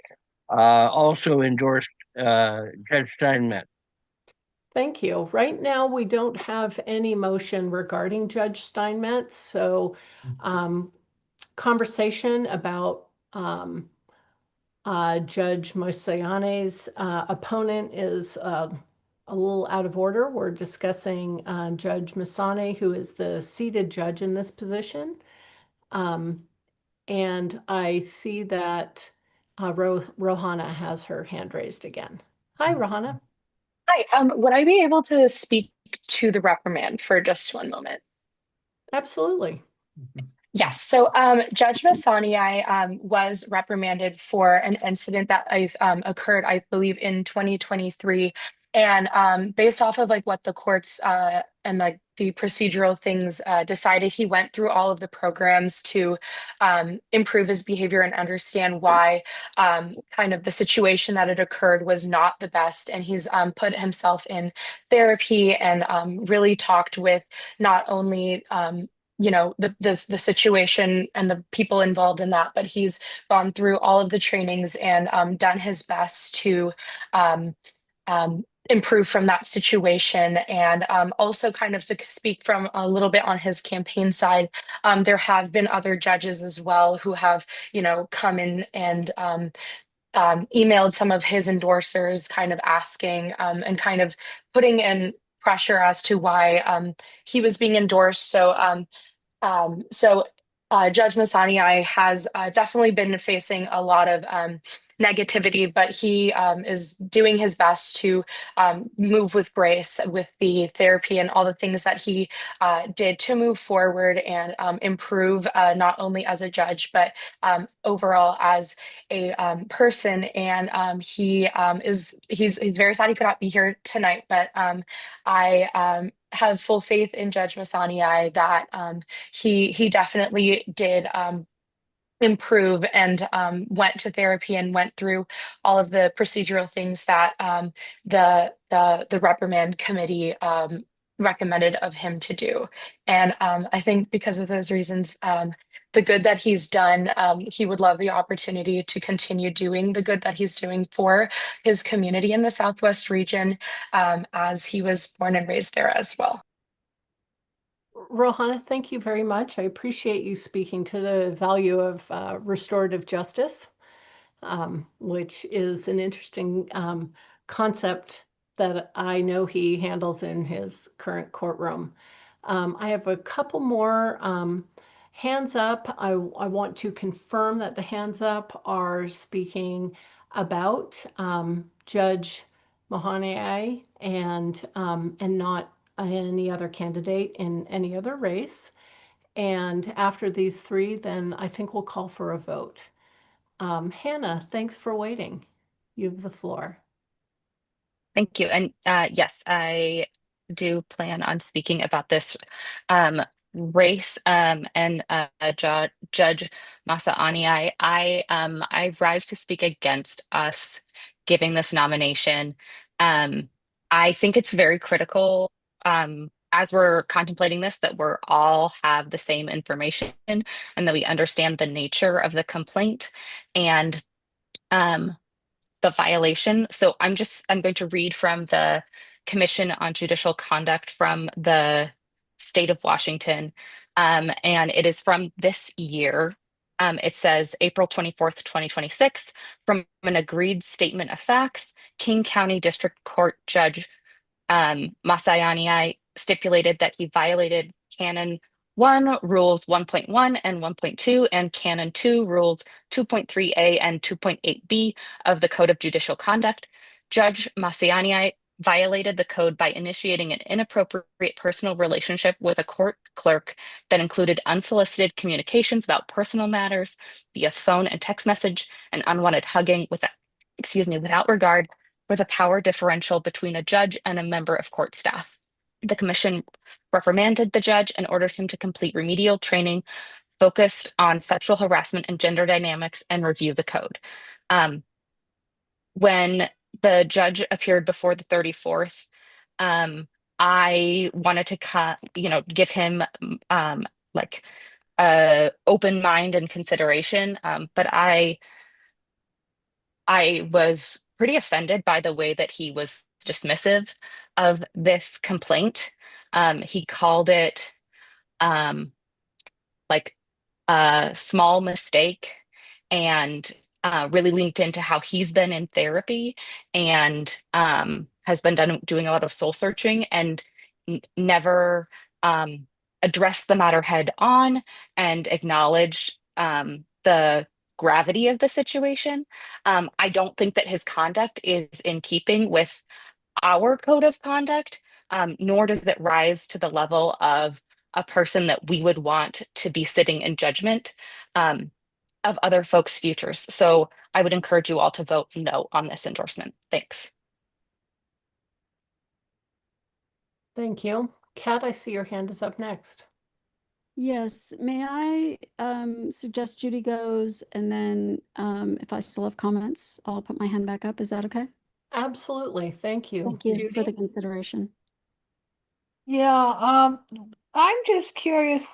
also endorsed Judge Steinmetz. Thank you. Right now, we don't have any motion regarding Judge Steinmetz, so conversation about Judge Mosayane's opponent is a little out of order. We're discussing Judge Masane, who is the seated judge in this position. And I see that Rohana has her hand raised again. Hi, Rohana. Hi, would I be able to speak to the reprimand for just one moment? Absolutely. Yes. So Judge Masani was reprimanded for an incident that occurred, I believe, in 2023. And based off of like what the courts and like the procedural things decided, he went through all of the programs to improve his behavior and understand why kind of the situation that had occurred was not the best. And he's put himself in therapy and really talked with not only the situation and the people involved in that, but he's gone through all of the trainings and done his best to improve from that situation. And also kind of to speak from a little bit on his campaign side, there have been other judges as well who have, come in and emailed some of his endorsers kind of asking and kind of putting in pressure as to why he was being endorsed. So Judge Masani has definitely been facing a lot of negativity, but he is doing his best to move with grace with the therapy and all the things that he did to move forward and improve not only as a judge, but overall as a person. And he's very sad he could not be here tonight, but I have full faith in Judge Masani that he definitely did improve and went to therapy and went through all of the procedural things that the reprimand committee recommended of him to do. And I think because of those reasons, the good that he's done, he would love the opportunity to continue doing the good that he's doing for his community in the Southwest region, as he was born and raised there as well. Rohana, thank you very much. I appreciate you speaking to the value of restorative justice, which is an interesting concept that I know he handles in his current courtroom. I have a couple more hands up. I want to confirm that the hands up are speaking about Judge Mahoney and not any other candidate in any other race. And after these three, then I think we'll call for a vote. Hannah, thanks for waiting. You have the floor. Thank you. And yes, I do plan on speaking about this race and Judge Masaani. I rise to speak against us giving this nomination. I think it's very critical as we're contemplating this that we're all have the same information and that we understand the nature of the complaint and the violation. So I'm going to read from the Commission on Judicial Conduct from the state of Washington. And it is from this year. It says April 24th, 2026, from an agreed statement of facts, King County District Court Judge Masayani stipulated that he violated Canon 1, Rules 1.1 and 1.2, and Canon 2, Rules 2.3a and 2.8b of the Code of Judicial Conduct. Judge Masayani violated the code by initiating an inappropriate personal relationship with a court clerk that included unsolicited communications about personal matters via phone and text message and unwanted hugging without regard for the power differential between a judge and a member of court staff. The commission reprimanded the judge and ordered him to complete remedial training focused on sexual harassment and gender dynamics and review the code. When the judge appeared before the 34th, I wanted to give him like a open mind and consideration, but I was pretty offended by the way that he was dismissive of this complaint. He called it like a small mistake and really linked into how he's been in therapy and has been doing a lot of soul searching and never addressed the matter head on and acknowledged the gravity of the situation. I don't think that his conduct is in keeping with our code of conduct, nor does it rise to the level of a person that we would want to be sitting in judgment of other folks' futures. So I would encourage you all to vote no on this endorsement. Thanks. Thank you. Kat, I see your hand is up next. Yes, may I suggest Judy goes, and then if I still have comments, I'll put my hand back up. Is that okay? Absolutely. Thank you. Thank you for Judy? the consideration. Yeah, I'm just curious,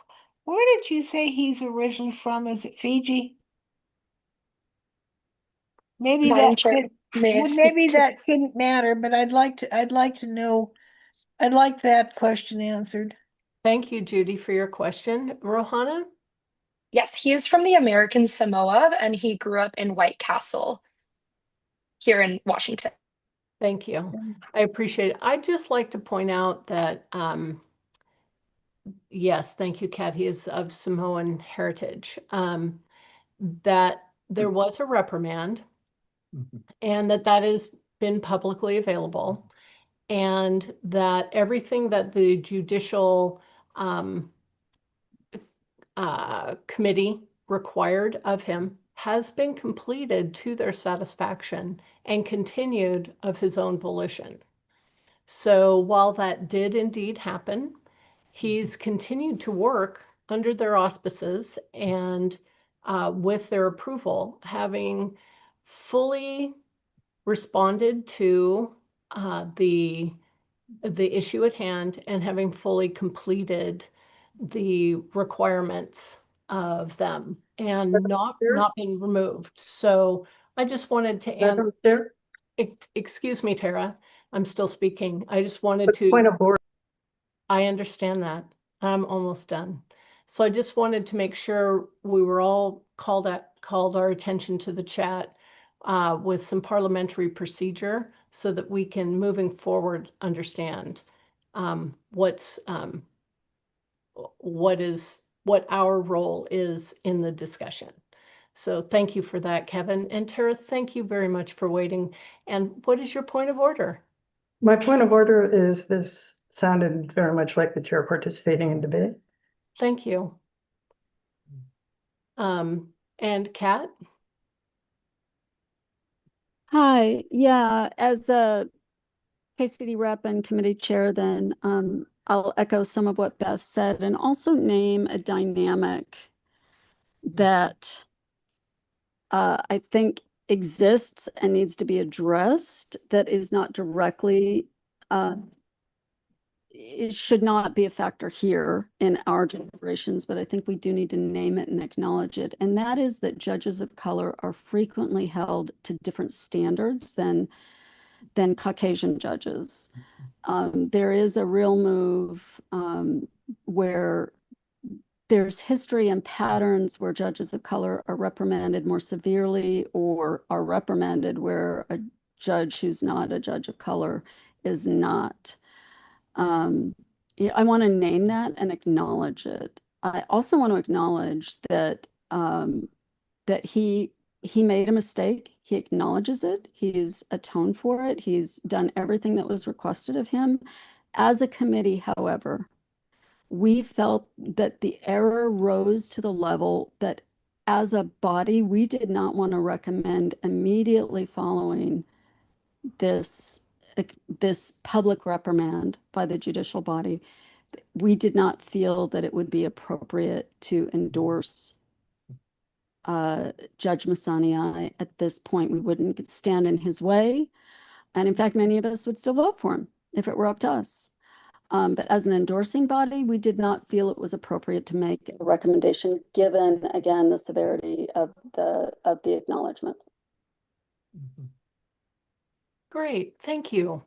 where did you say he's originally from? Is it Fiji? Maybe Madam that Chair, could, may I well, speak maybe to that couldn't matter, but I'd like to know, I'd like that question answered. Thank you, Judy, for your question. Rohana? Yes, he is from the American Samoa and he grew up in White Castle here in Washington. Thank you. I appreciate it. I'd just like to point out that, yes, thank you, Kat. He is of Samoan heritage. That there was a reprimand and that has been publicly available, and that everything that the judicial committee required of him has been completed to their satisfaction and continued of his own volition. So while that did indeed happen, he's continued to work under their auspices and with their approval, having fully responded to the issue at hand and having fully completed the requirements of them and not been removed. So I just wanted to answer. Excuse me, Tara. I'm still speaking. I just wanted to. Point of order. I understand that. I'm almost done. So I just wanted to make sure we were all called our attention to the chat with some parliamentary procedure so that we can, moving forward, understand what our role is in the discussion. So thank you for that, Kevin. And Tara, thank you very much for waiting. And what is your point of order? My point of order is this sounded very much like the chair participating in debate. Thank you. And Kat? Hi, yeah, as a KCD rep and committee chair, then I'll echo some of what Beth said and also name a dynamic that I think exists and needs to be addressed that is not directly, it should not be a factor here in our deliberations, but I think we do need to name it and acknowledge it. And that is that judges of color are frequently held to different standards than Caucasian judges. There is a real move where there's history and patterns where judges of color are reprimanded more severely or are reprimanded where a judge who's not a judge of color is not. Yeah, I want to name that and acknowledge it. I also want to acknowledge that that he made a mistake. He acknowledges it. He's atoned for it. He's done everything that was requested of him. As a committee, however, we felt that the error rose to the level that as a body, we did not want to recommend immediately following this public reprimand by the judicial body. We did not feel that it would be appropriate to endorse Judge Masani. At this point, we wouldn't stand in his way. And in fact, many of us would still vote for him if it were up to us. But as an endorsing body, we did not feel it was appropriate to make a recommendation, given, again, the severity of the acknowledgement. Great, thank you.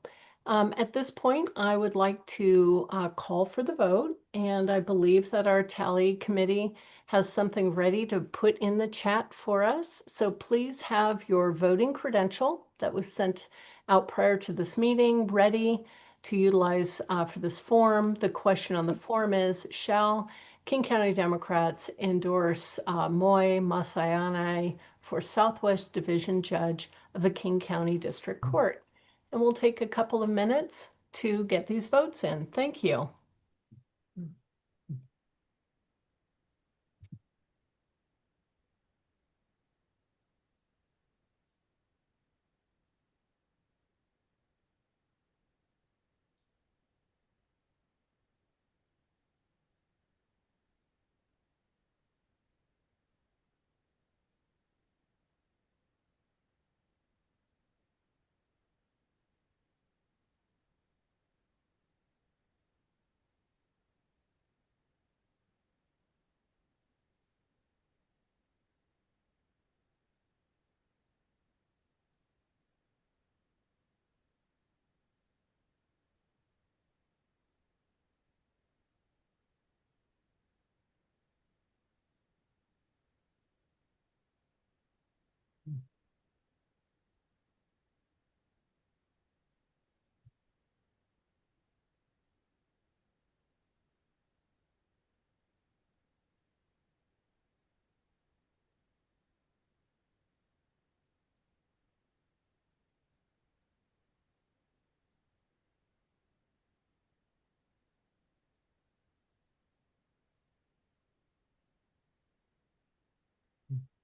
At this point, I would like to call for the vote, and I believe that our tally committee has something ready to put in the chat for us. So please have your voting credential that was sent out prior to this meeting ready to utilize for this form. The question on the form is, shall King County Democrats endorse Moy Masayane for Southwest Division Judge of the King County District Court? And we'll take a couple of minutes to get these votes in. Thank you.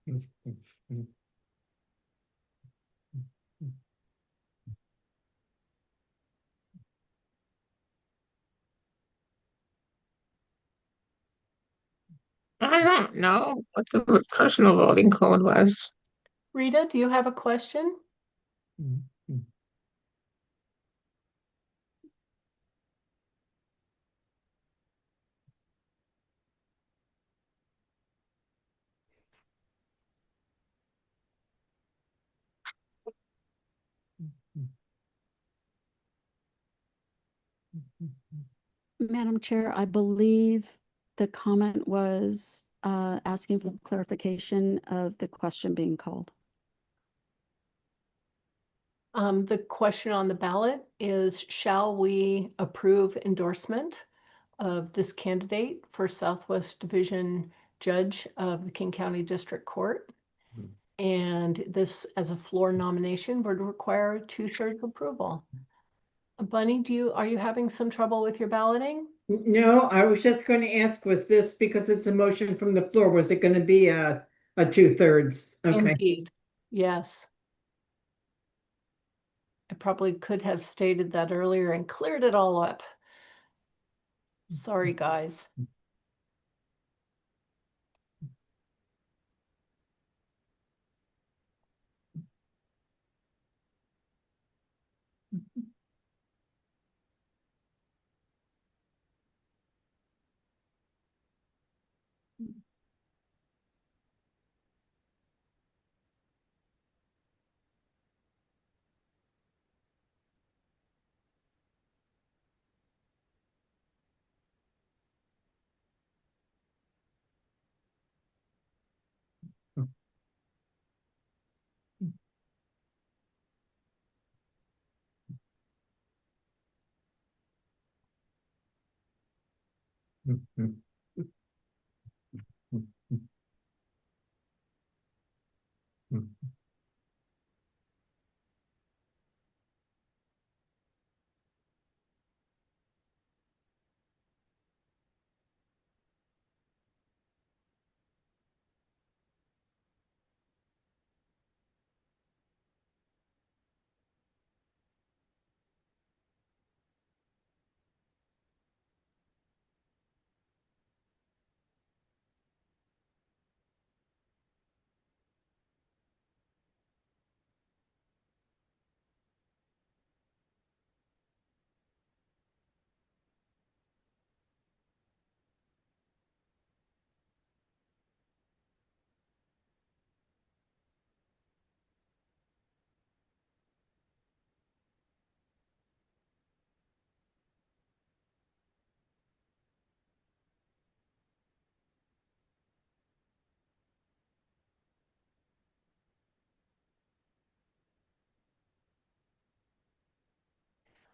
I don't know what the professional voting code was. Rita, do you have a question? Madam Chair, I believe the comment was asking for clarification of the question being called. The question on the ballot is, shall we approve endorsement of this candidate for Southwest Division Judge of the King County District Court? And this, as a floor nomination, would require 2/3 approval. Bunny, are you having some trouble with your balloting? No, I was just going to ask, was this because it's a motion from the floor? Was it going to be a 2/3? Okay. Indeed, yes. I probably could have stated that earlier and cleared it all up. Sorry, guys.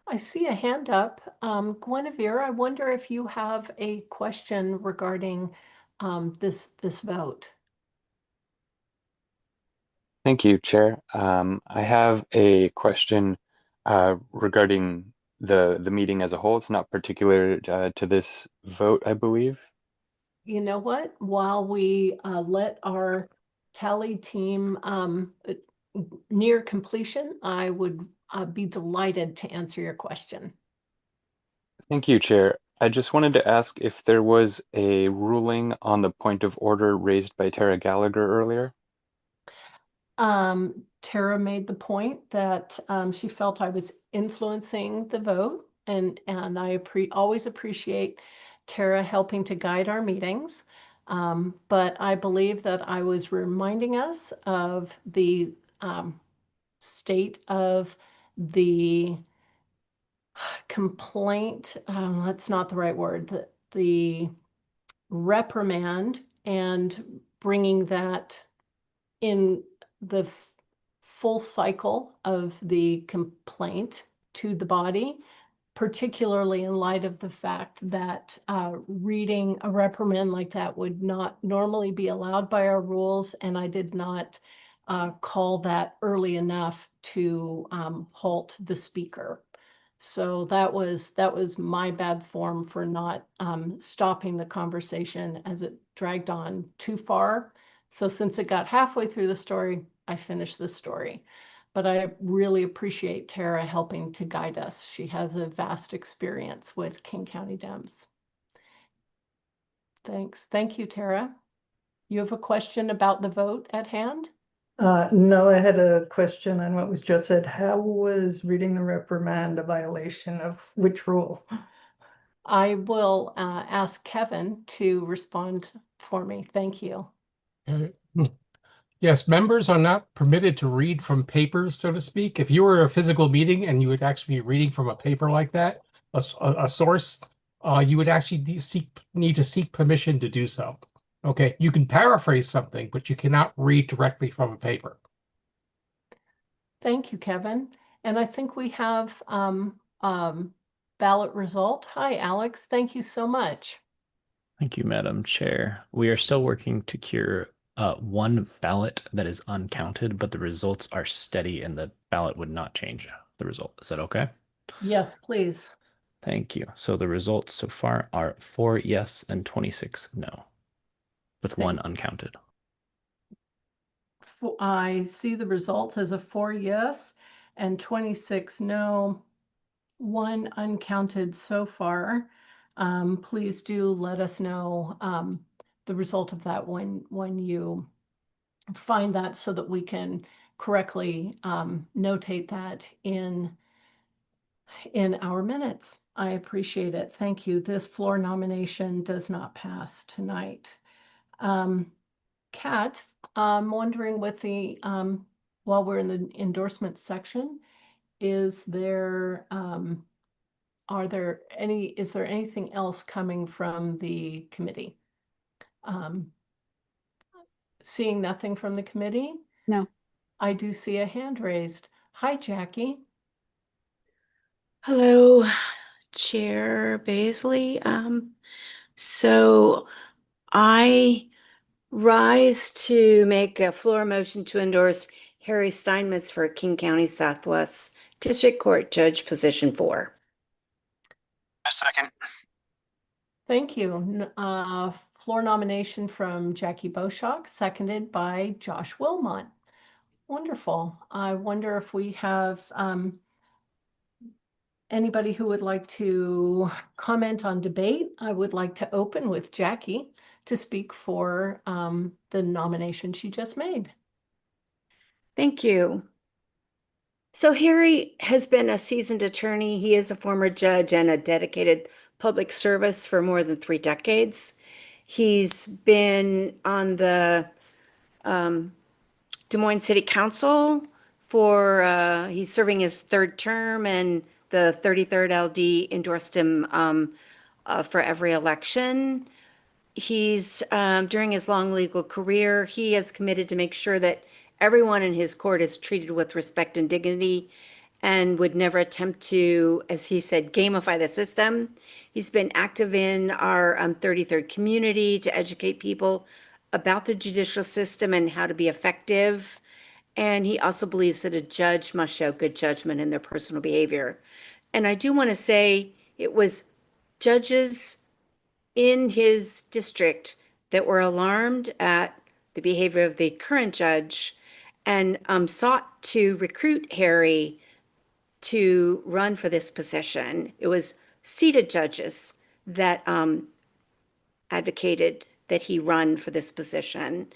I see a hand up. Guinevere, I wonder if you have a question regarding this vote. Thank you, Chair. I have a question regarding the meeting as a whole. It's not particular to this vote, I believe. You know what? While we let our tally team near completion, I would be delighted to answer your question. Thank you, Chair. I just wanted to ask if there was a ruling on the point of order raised by Tara Gallagher earlier. Tara made the point that she felt I was influencing the vote, and I always appreciate Tara helping to guide our meetings. But I believe that I was reminding us of the state of the complaint. That's not the right word. The reprimand, and bringing that in the full cycle of the complaint to the body, particularly in light of the fact that reading a reprimand like that would not normally be allowed by our rules, and I did not call that early enough to halt the speaker. So that was my bad form for not stopping the conversation as it dragged on too far. So since it got halfway through the story, I finished the story. But I really appreciate Tara helping to guide us. She has a vast experience with King County Dems. Thanks. Thank you, Tara. You have a question about the vote at hand? No, I had a question on what was just said. How was reading the reprimand a violation of which rule? I will ask Kevin to respond for me. Thank you. Yes, members are not permitted to read from papers, so to speak. If you were a physical meeting and you would actually be reading from a paper like that, a source, you would actually need to seek permission to do so. Okay, you can paraphrase something, but you cannot read directly from a paper. Thank you, Kevin. And I think we have ballot result. Hi, Alex. Thank you so much. Thank you, Madam Chair. We are still working to cure one ballot that is uncounted, but the results are steady and the ballot would not change the result. Is that okay? Yes, please. Thank you. So the results so far are 4 yes and 26 no, with one uncounted. I see the results as a 4 yes and 26 no, one uncounted so far. Please do let us know the result of that when you find that, so that we can correctly notate that in our minutes. I appreciate it. Thank you. This floor nomination does not pass tonight. Kat, I'm wondering with the, while we're in the endorsement section, is there anything else coming from the committee? Seeing nothing from the committee? No. I do see a hand raised. Hi, Jackie. Hello, Chair Baisley. So I rise to make a floor motion to endorse Harry Steinmetz for King County Southwest District Court Judge, Position 4. A second. Thank you. Floor nomination from Jackie Boshock, seconded by Josh Wilmot. Wonderful. I wonder if we have anybody who would like to comment on debate. I would like to open with Jackie to speak for the nomination she just made. Thank you. So Harry has been a seasoned attorney. He is a former judge and a dedicated public service for more than 3 decades. He's been on the Des Moines City Council for, he's serving his 3rd term, and the 33rd LD endorsed him for every election. He's, during his long legal career, he has committed to make sure that everyone in his court is treated with respect and dignity, and would never attempt to, as he said, gamify the system. He's been active in our 33rd community to educate people about the judicial system and how to be effective. And he also believes that a judge must show good judgment in their personal behavior. And I do want to say it was judges in his district that were alarmed at the behavior of the current judge and sought to recruit Harry to run for this position. It was seated judges that advocated that he run for this position.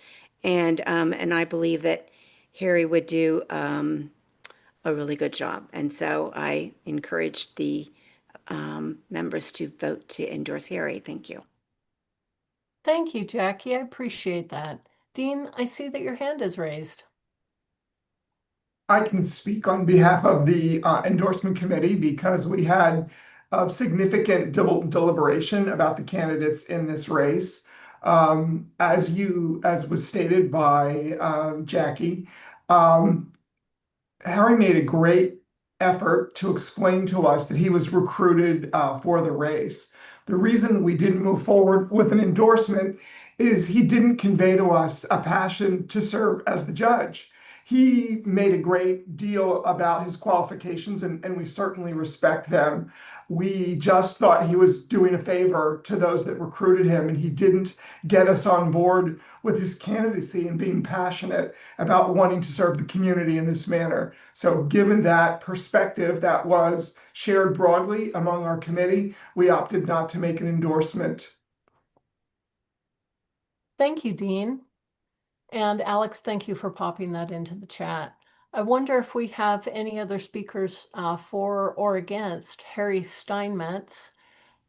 And I believe that Harry would do a really good job. And so I encourage the members to vote to endorse Harry. Thank you. Thank you, Jackie. I appreciate that. Dean, I see that your hand is raised. I can speak on behalf of the endorsement committee because we had significant deliberation about the candidates in this race. As was stated by Jackie, Harry made a great effort to explain to us that he was recruited for the race. The reason we didn't move forward with an endorsement is he didn't convey to us a passion to serve as the judge. He made a great deal about his qualifications, and we certainly respect them. We just thought he was doing a favor to those that recruited him, and he didn't get us on board with his candidacy and being passionate about wanting to serve the community in this manner. So given that perspective that was shared broadly among our committee, we opted not to make an endorsement. Thank you, Dean. And Alex, thank you for popping that into the chat. I wonder if we have any other speakers for or against Harry Steinmetz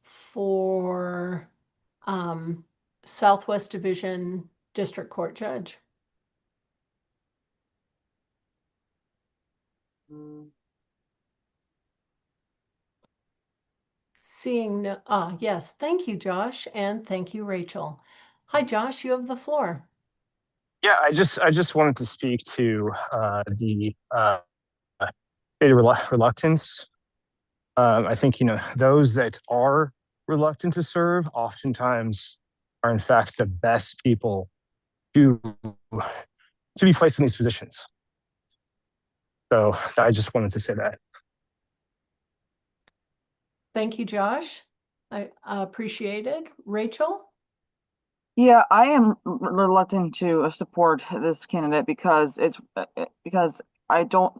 for Southwest Division District Court Judge. Seeing no, yes, thank you, Josh, and thank you, Rachel. Hi, Josh, you have the floor. Yeah, I just wanted to speak to the reluctance. I think those that are reluctant to serve oftentimes are in fact the best people to be placed in these positions. So I just wanted to say that. Thank you, Josh. I appreciate it. Rachel? Yeah, I am reluctant to support this candidate because because I don't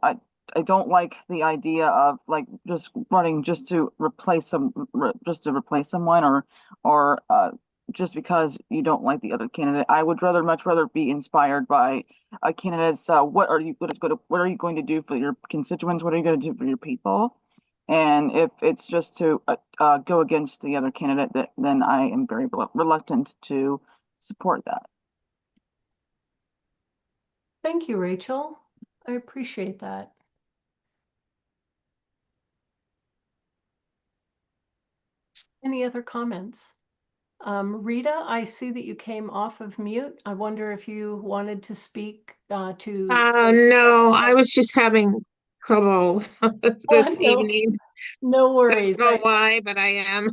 like the idea of like just running just to replace someone or just because you don't like the other candidate. I would much rather be inspired by a candidate's what are you going to do for your constituents? What are you going to do for your people? And if it's just to go against the other candidate, then I am very reluctant to support that. Thank you, Rachel. I appreciate that. Any other comments? Rita, I see that you came off of mute. I wonder if you wanted to speak to. No, I was just having trouble this evening. No worries. I don't know why, but I am.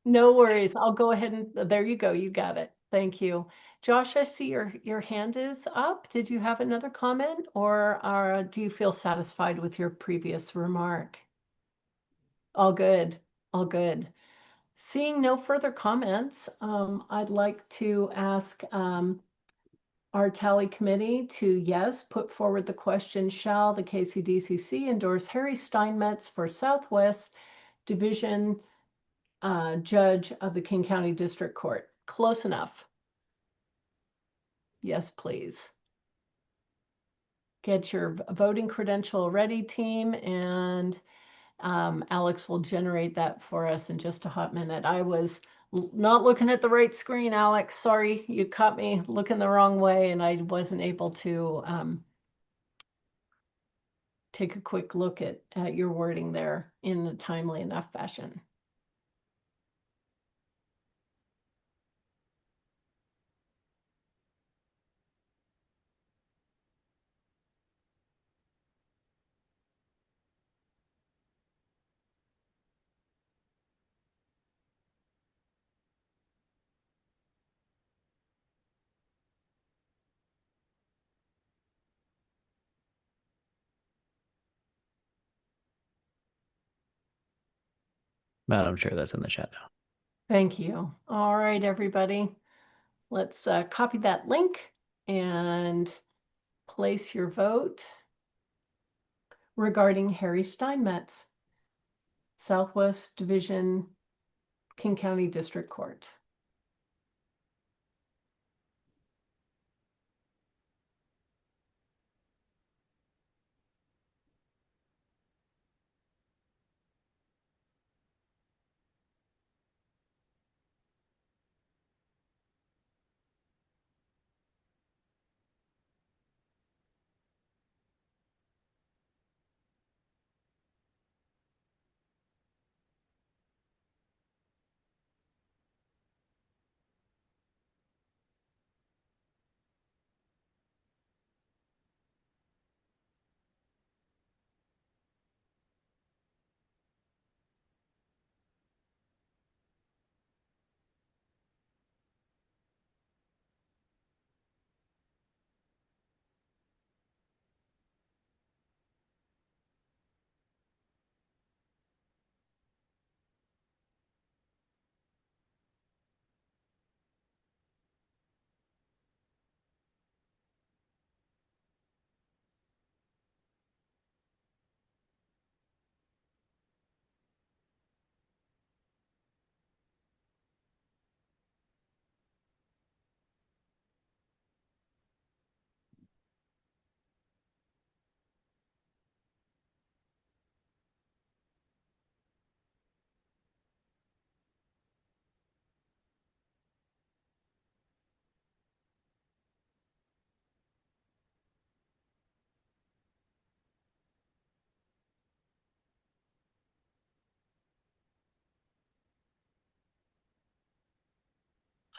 No worries. I'll go ahead and there you go. You got it. Thank you. Josh, I see your hand is up. Did you have another comment or do you feel satisfied with your previous remark? All good. All good. Seeing no further comments, I'd like to ask our tally committee to, yes, put forward the question, shall the KCDCC endorse Harry Steinmetz for Southwest Division Judge of the King County District Court? Close enough. Yes, please. Get your voting credential ready, team, and Alex will generate that for us in just a hot minute. I was not looking at the right screen, Alex. Sorry, you caught me looking the wrong way and I wasn't able to take a quick look at your wording there in a timely enough fashion. Madam Chair, that's in the chat now. Thank you. All right, everybody. Let's copy that link and place your vote regarding Harry Steinmetz, Southwest Division, King County District Court.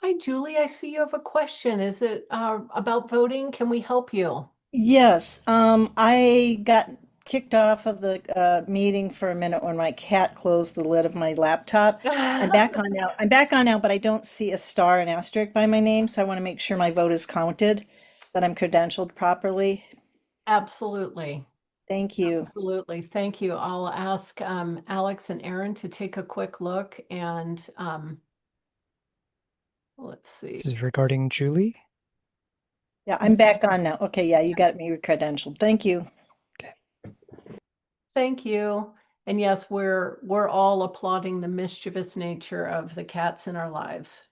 Hi, Julie. I see you have a question. Is it about voting? Can we help you? Yes, I got kicked off of the meeting for a minute when my cat closed the lid of my laptop. I'm back on now. I'm back on now, but I don't see a star and asterisk by my name, so I want to make sure my vote is counted, that I'm credentialed properly. Absolutely. Thank you. Absolutely. Thank you. I'll ask Alex and Aaron to take a quick look and let's see. This is regarding Julie. Yeah, I'm back on now. Okay, yeah, you got me credentialed. Thank you. Thank you. And yes, we're all applauding the mischievous nature of the cats in our lives.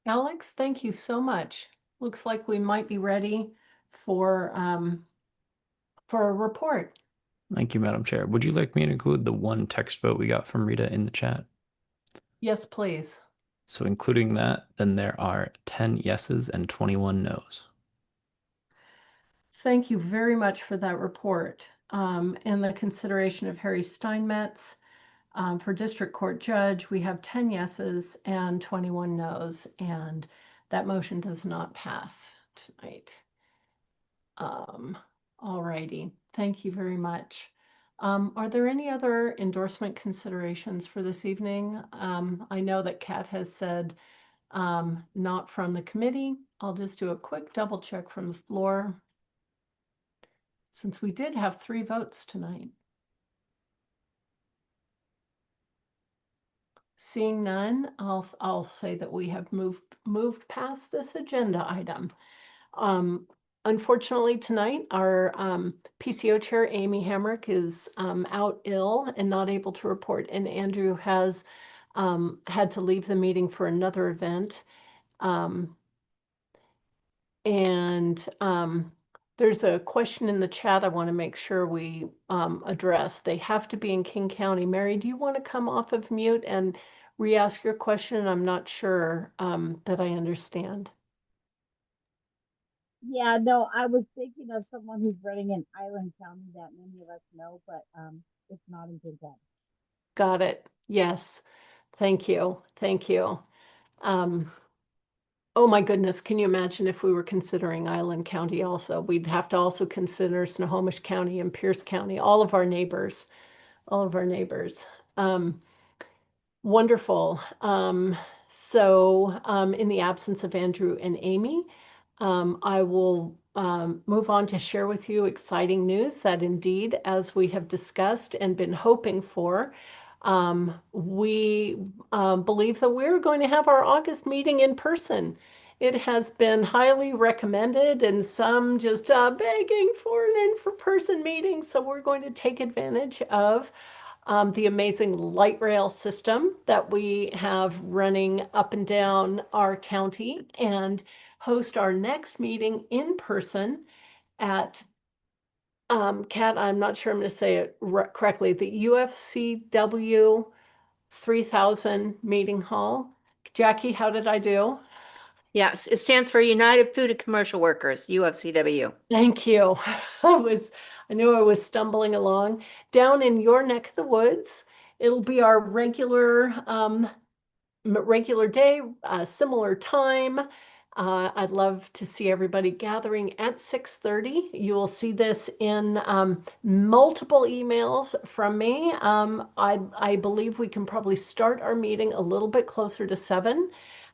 Alex, thank you so much. Looks like we might be ready for a report. Thank you, Madam Chair. Would you like me to include the one text vote we got from Rita in the chat? Yes, please. So including that, then there are 10 yeses and 21 nos. Thank you very much for that report. And the consideration of Harry Steinmetz for District Court Judge, we have 10 yeses and 21 nos, and that motion does not pass tonight. All righty. Thank you very much. Are there any other endorsement considerations for this evening? I know that Kat has said not from the committee. I'll just do a quick double check from the floor, since we did have 3 votes tonight. Seeing none, I'll say that we have moved past this agenda item. Unfortunately, tonight, our PCO chair, Amy Hamrick, is out ill and not able to report, and Andrew has had to leave the meeting for another event. There's a question in the chat I want to make sure we address. They have to be in King County. Mary, do you want to come off of mute and re-ask your question? I'm not sure that I understand. Yeah, no, I was thinking of someone who's running in Island County that many of us know, but it's not in King County. Got it. Yes. Thank you. Thank you. Oh my goodness, can you imagine if we were considering Island County also? We'd have to also consider Snohomish County and Pierce County, all of our neighbors, all of our neighbors. Wonderful. In the absence of Andrew and Amy, I will move on to share with you exciting news that indeed, as we have discussed and been hoping for, we believe that we're going to have our August meeting in person. It has been highly recommended and some just begging for an in-person meeting. So we're going to take advantage of the amazing light rail system that we have running up and down our county and host our next meeting in person at Kat, I'm not sure I'm going to say it correctly, the UFCW 3000 meeting hall. Jackie, how did I do? Yes, it stands for United Food and Commercial Workers, UFCW. Thank you. I knew I was stumbling along. Down in your neck of the woods, it'll be our regular day, similar time. I'd love to see everybody gathering at 6:30. You will see this in multiple emails from me. I believe we can probably start our meeting a little bit closer to 7,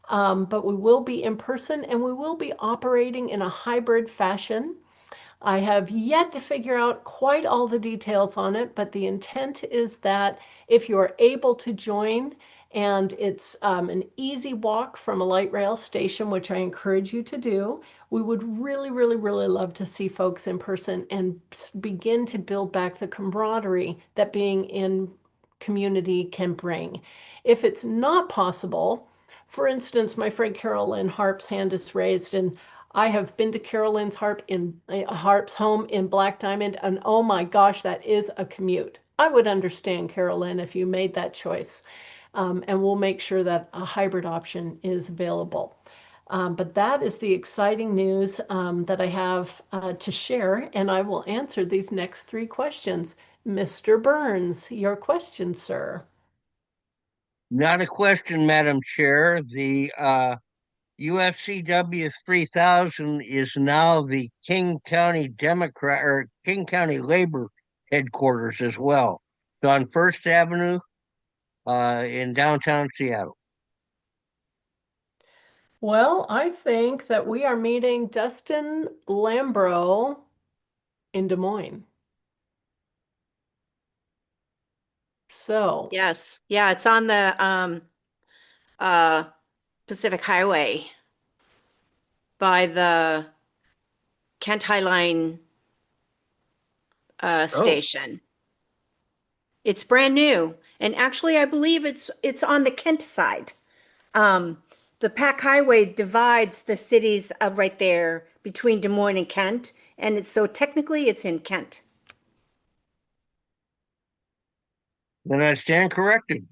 but we will be in person and we will be operating in a hybrid fashion. I have yet to figure out quite all the details on it, but the intent is that if you are able to join, and it's an easy walk from a light rail station, which I encourage you to do, we would really, really, really love to see folks in person and begin to build back the camaraderie that being in community can bring. If it's not possible, for instance, my friend Carolyn Harp's hand is raised, and I have been to Carolyn's Harp's home in Black Diamond, and oh my gosh, that is a commute. I would understand, Carolyn, if you made that choice. And we'll make sure that a hybrid option is available. But that is the exciting news that I have to share, and I will answer these next 3 questions. Mr. Burns, your question, sir. Not a question, Madam Chair. The UFCW 3000 is now the King County Democrat or King County Labor headquarters as well. It's on First Avenue in downtown Seattle. Well, I think that we are meeting Dustin Lambro in Des Moines. So yes, yeah, it's on the Pacific Highway by the Kent High Line station. It's brand new, and actually, I believe it's on the Kent side. The Pac Highway divides the cities of right there between Des Moines and Kent, and so technically it's in Kent. Then I stand corrected.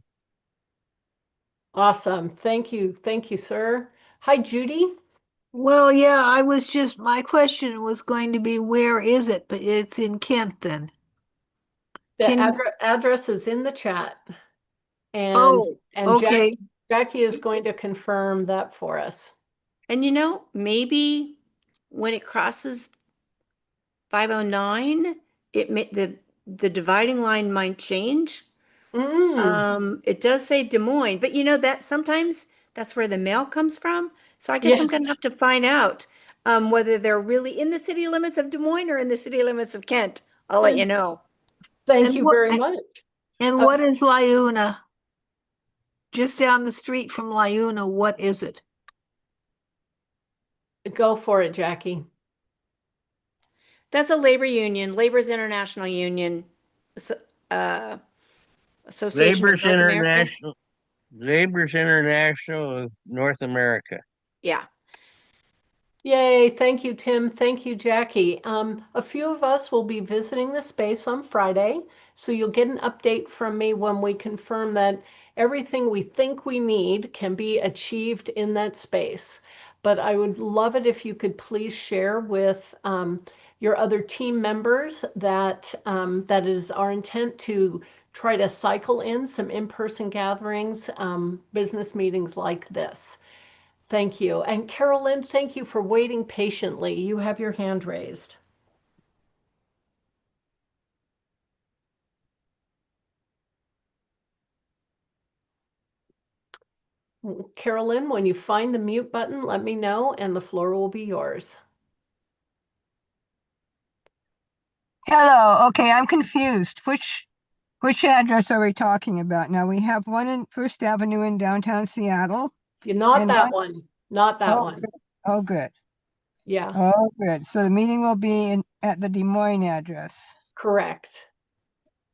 Awesome. Thank you. Thank you, sir. Hi, Judy. Well, yeah, my question was going to be, where is it? But it's in Kent then. The address is in the chat. And okay. Jackie is going to confirm that for us. And maybe when it crosses 509, the dividing line might change. It does say Des Moines, but that sometimes that's where the mail comes from. So I guess I'm going to have to find out whether they're really in the city limits of Des Moines or in the city limits of Kent. I'll let you know. Thank you very much. And what is Liuna? just down the street from Lyuna, what is it? Go for it, Jackie. That's a labor union, Labor's International Union, Association of Labor's North America. International, Labor's International of North America. Yeah. Yay, thank you, Tim. Thank you, Jackie. A few of us will be visiting the space on Friday, so you'll get an update from me when we confirm that everything we think we need can be achieved in that space. But I would love it if you could please share with your other team members that that is our intent to try to cycle in some in-person gatherings, business meetings like this. Thank you. And Carolyn, thank you for waiting patiently. You have your hand raised. Carolyn, when you find the mute button, let me know and the floor will be yours. Hello. Okay, I'm confused. Which address are we talking about now? We have one in First Avenue in downtown Seattle. You're not and that one. Not that one. Good. Oh, good. Yeah. Oh, good. So the meeting will be at the Des Moines address. Correct.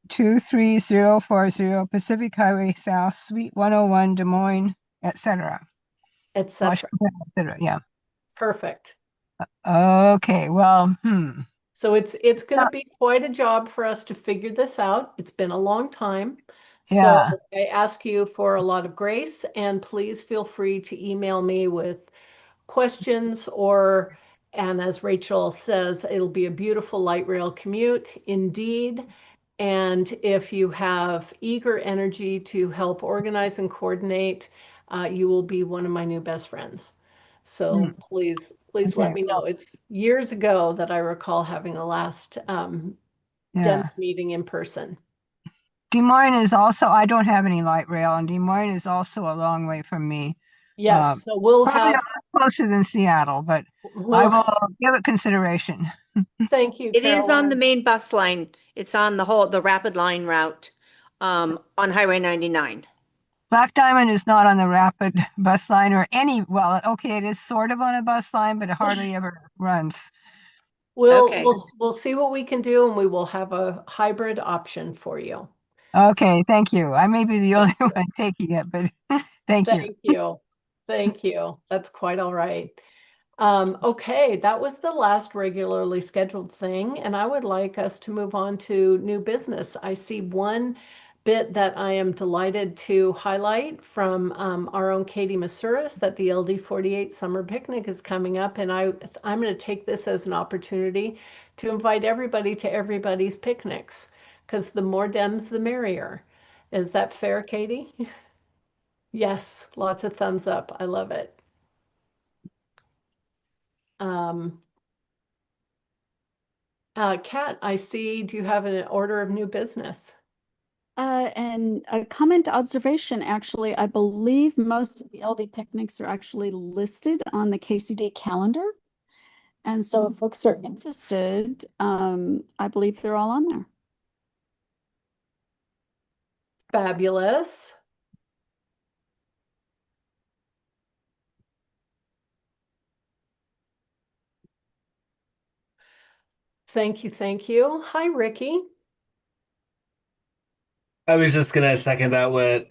23040 Pacific Highway South, Suite 101, Des Moines, etc. Etc. Yeah. Perfect. Okay. Well, So it's going to be quite a job for us to figure this out. It's been a long time. Yeah. So I ask you for a lot of grace, and please feel free to email me with questions and as Rachel says, it'll be a beautiful light rail commute indeed. And if you have eager energy to help organize and coordinate, you will be one of my new best friends. So please let me know. It's years ago that I recall having a last dense meeting in person. Des Moines is also, I don't have any light rail, and Des Moines is also a long way from me. Yes, so we'll probably have a lot closer than Seattle, but I will give it consideration. Thank you, It is on Carolyn. the main bus line. It's on the rapid line route on Highway 99. Black Diamond is not on the rapid bus line or well, okay, it is sort of on a bus line, but it hardly ever runs. We'll see what we can do, and we will have a hybrid option for you. Okay, thank you. I may be the only one taking it, but thank you. Thank you. Thank you. That's quite all right. Okay, that was the last regularly scheduled thing, and I would like us to move on to new business. I see one bit that I am delighted to highlight from our own Katie Masuris, that the LD48 summer picnic is coming up, and I'm going to take this as an opportunity to invite everybody to everybody's picnics, because the more Dems, the merrier. Is that fair, Katie? Yes, lots of thumbs up. I love it. Kat, I see, do you have an order of new business? And a comment observation, actually, I believe most of the LD picnics are actually listed on the KCD calendar. And so if folks are interested, I believe they're all on there. Fabulous. Thank you, thank you. Hi, Ricky. I was just gonna second that what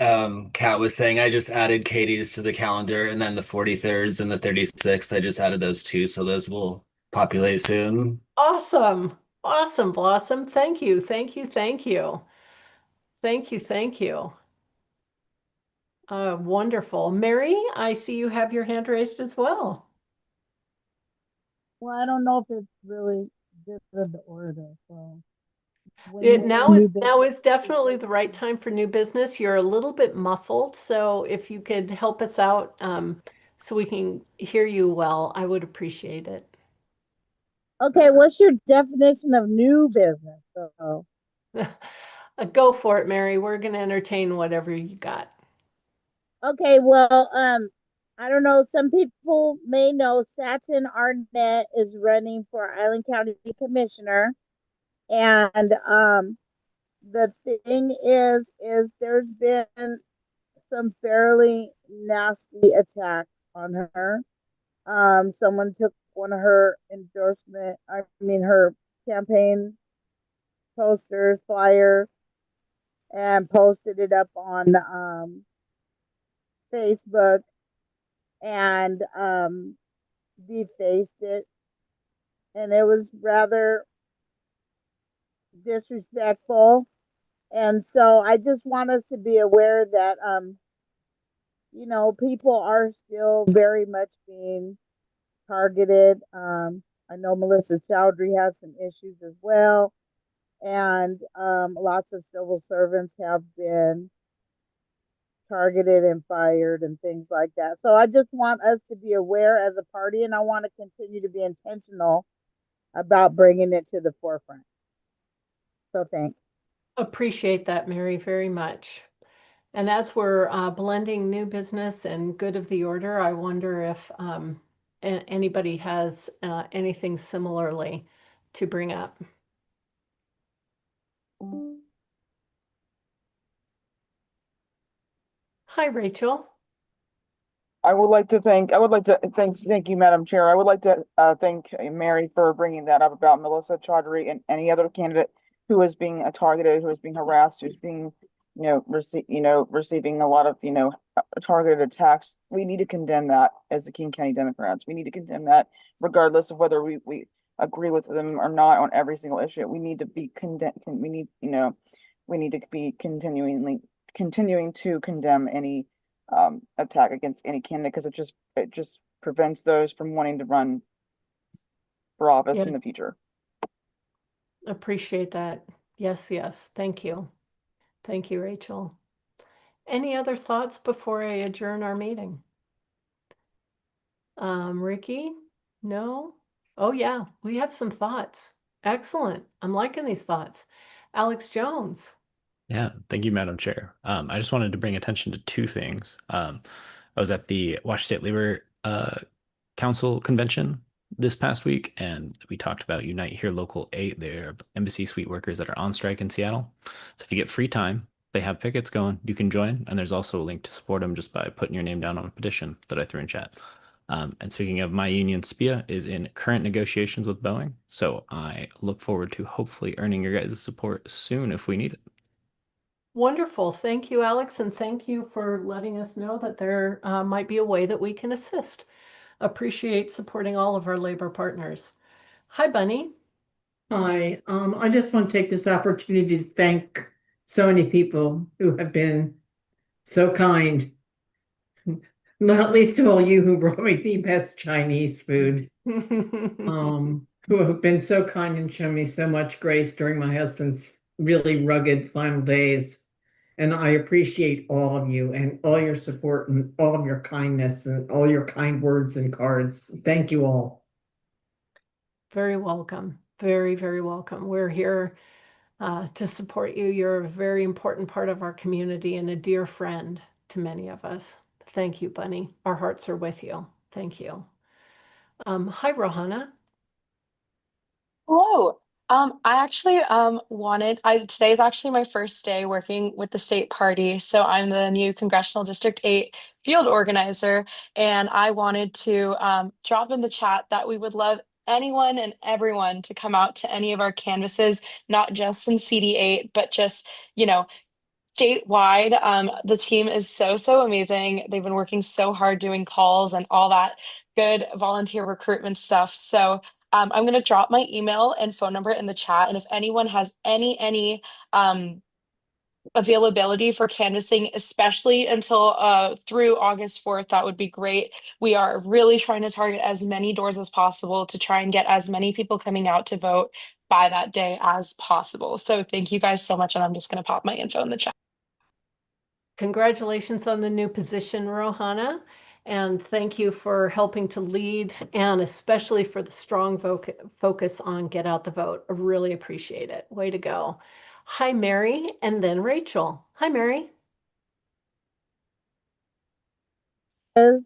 Kat was saying. I just added Katie's to the calendar, and then the 43rds and the 36th. I just added those two, so those will populate soon. Awesome. Awesome, Blossom. Thank you, thank you, thank you. Thank you, thank you. Wonderful. Mary, I see you have your hand raised as well. Well, I don't know if it's really good for the order, so. Now is definitely the right time for new business. You're a little bit muffled, so if you could help us out so we can hear you well, I would appreciate it. Okay, what's your definition of new business? So, go for it, Mary. We're going to entertain whatever you got. okay, well, I don't know. Some people may know Satin Arnett is running for Island County Commissioner. And the thing is there's been some fairly nasty attacks on her. Someone took one of her her campaign posters, flyer, and posted it up on Facebook and defaced it. And it was rather disrespectful. And so I just want us to be aware that, people are still very much being targeted. I know Melissa Chowdhury has some issues as well. And lots of civil servants have been targeted and fired and things like that. So I just want us to be aware as a party, and I want to continue to be intentional about bringing it to the forefront. So thanks. Appreciate that, Mary, very much. And as we're blending new business and good of the order, I wonder if anybody has anything similarly to bring up. Hi, Rachel. I would like to thank you, Madam Chair. I would like to thank Mary for bringing that up about Melissa Chaudhry and any other candidate who is being targeted, who is being harassed, who's being, receiving a lot of, targeted attacks. We need to condemn that as the King County Democrats. We need to condemn that regardless of whether we agree with them or not on every single issue. We need to be we need to be continuing to condemn any attack against any candidate, because it just prevents those from wanting to run for office in the future. Appreciate that. Yes, yes. Thank you. Thank you, Rachel. Any other thoughts before I adjourn our meeting? Ricky? No? Oh yeah, we have some thoughts. Excellent. I'm liking these thoughts. Alex Jones. Yeah, thank you, Madam Chair. I just wanted to bring attention to two things. I was at the Washington State Labor Council convention this past week, and we talked about Unite Here Local 8, their embassy suite workers that are on strike in Seattle. So if you get free time, they have pickets going, you can join, and there's also a link to support them just by putting your name down on a petition that I threw in chat. And speaking of, my union, SPIA, is in current negotiations with Boeing, so I look forward to hopefully earning your guys' support soon if we need it. Wonderful. Thank you, Alex, and thank you for letting us know that there might be a way that we can assist. Appreciate supporting all of our labor partners. Hi, Bunny. Hi, I just want to take this opportunity to thank so many people who have been so kind. Not least of all you who brought me the best Chinese food. Who have been so kind and shown me so much grace during my husband's really rugged final days. And I appreciate all of you and all your support and all of your kindness and all your kind words and cards. Thank you all. Very welcome. Very, very welcome. We're here to support you. You're a very important part of our community and a dear friend to many of us. Thank you, Bunny. Our hearts are with you. Thank you. Hi, Rohana. Hello. I actually today is actually my first day working with the state party. So I'm the new Congressional District 8 field organizer, and I wanted to drop in the chat that we would love anyone and everyone to come out to any of our canvases, not just in CD8, but just, statewide. The team is so amazing. They've been working so hard doing calls and all that good volunteer recruitment stuff. So I'm going to drop my email and phone number in the chat. And if anyone has any availability for canvassing, especially until through August 4th, that would be great. We are really trying to target as many doors as possible to try and get as many people coming out to vote by that day as possible. So thank you guys so much. And I'm just going to pop my info in the chat. Congratulations on the new position, Rohana. And thank you for helping to lead, and especially for the strong focus on get out the vote. I really appreciate it. Way to go. Hi, Mary, and then Rachel. Hi, Mary. The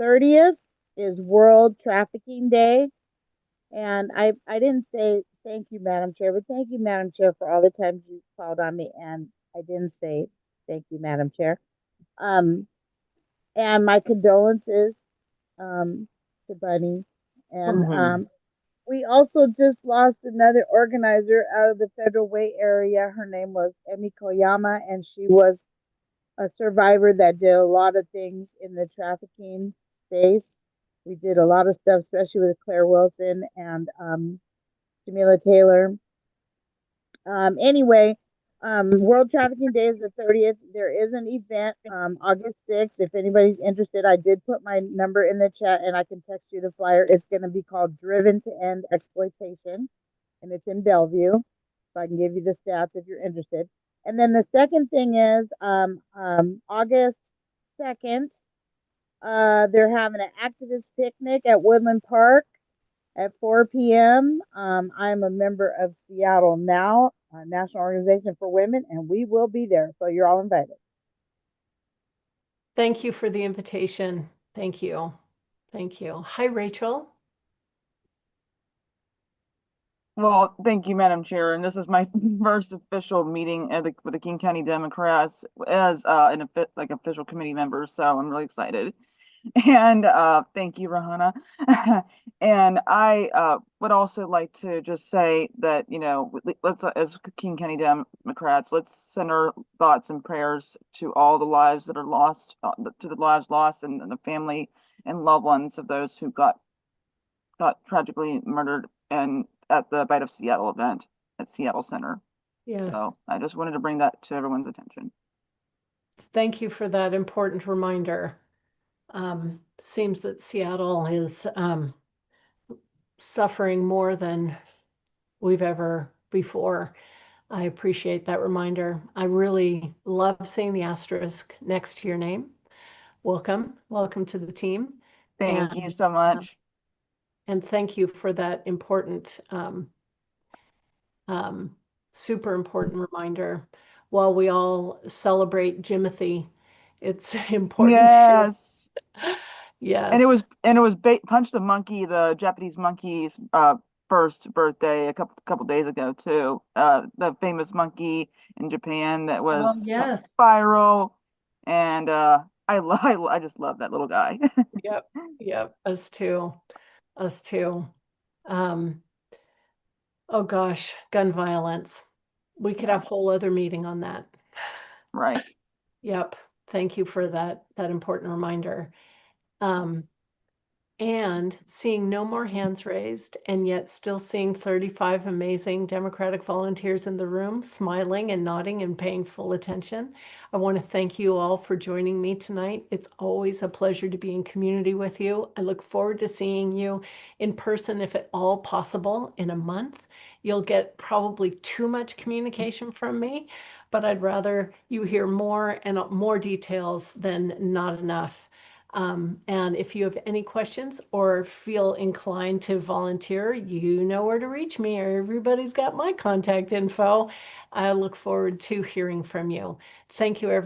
30th is World Trafficking Day. And I didn't say thank you, Madam Chair, but thank you, Madam Chair, for all the times you called on me. And I didn't say thank you, Madam Chair. Um, and my condolences to Bunny. And we also just lost another organizer out of the Federal Way area. Her name was Emi Koyama, and she was a survivor that did a lot of things in the trafficking space. We did a lot of stuff, especially with Claire Wilson and Jamila Taylor. Anyway, World Trafficking Day is the 30th. There is an event August 6th. If anybody's interested, I did put my number in the chat and I can text you the flyer. It's going to be called Driven to End Exploitation, and it's in Bellevue. So I can give you the stats if you're interested. And then the second thing is August 2nd, they're having an activist picnic at Woodland Park at 4 p.m. I'm a member of Seattle Now, a National Organization for Women, and we will be there. So you're all invited. Thank you for the invitation. Thank you. Thank you. Hi, Rachel. Well, thank you, Madam Chair. And this is my first official meeting with the King County Democrats as an official committee member. So I'm really excited. And thank you, Rahana. And I would also like to just say that, let's, as King County Democrats, let's send our thoughts and prayers to all the lives that are lost, to the lives lost and the family and loved ones of those who got tragically murdered and at the Bite of Seattle event at Seattle Center. Yes. So I just wanted to bring that to everyone's attention. Thank you for that important reminder. Seems that Seattle is suffering more than we've ever before. I appreciate that reminder. I really love seeing the asterisk next to your name. Welcome to the team. Thank you so much. And thank you for that important, super important reminder. While we all celebrate Jimothy, it's important. Yes. Yes. And it was Punch the Monkey, the Japanese monkey's first birthday a couple days ago too. The famous monkey in Japan that was yes. viral, and I just love that little guy. Yep. Us too. Oh gosh, gun violence. We could have a whole other meeting on that. Right. Yep. Thank you for that important reminder. And seeing no more hands raised, and yet still seeing 35 amazing Democratic volunteers in the room, smiling and nodding and paying full attention. I want to thank you all for joining me tonight. It's always a pleasure to be in community with you. I look forward to seeing you in person, if at all possible, in a month. You'll get probably too much communication from me, but I'd rather you hear more and more details than not enough. And if you have any questions or feel inclined to volunteer, you know where to reach me. Everybody's got my contact info. I look forward to hearing from you. Thank you, everyone.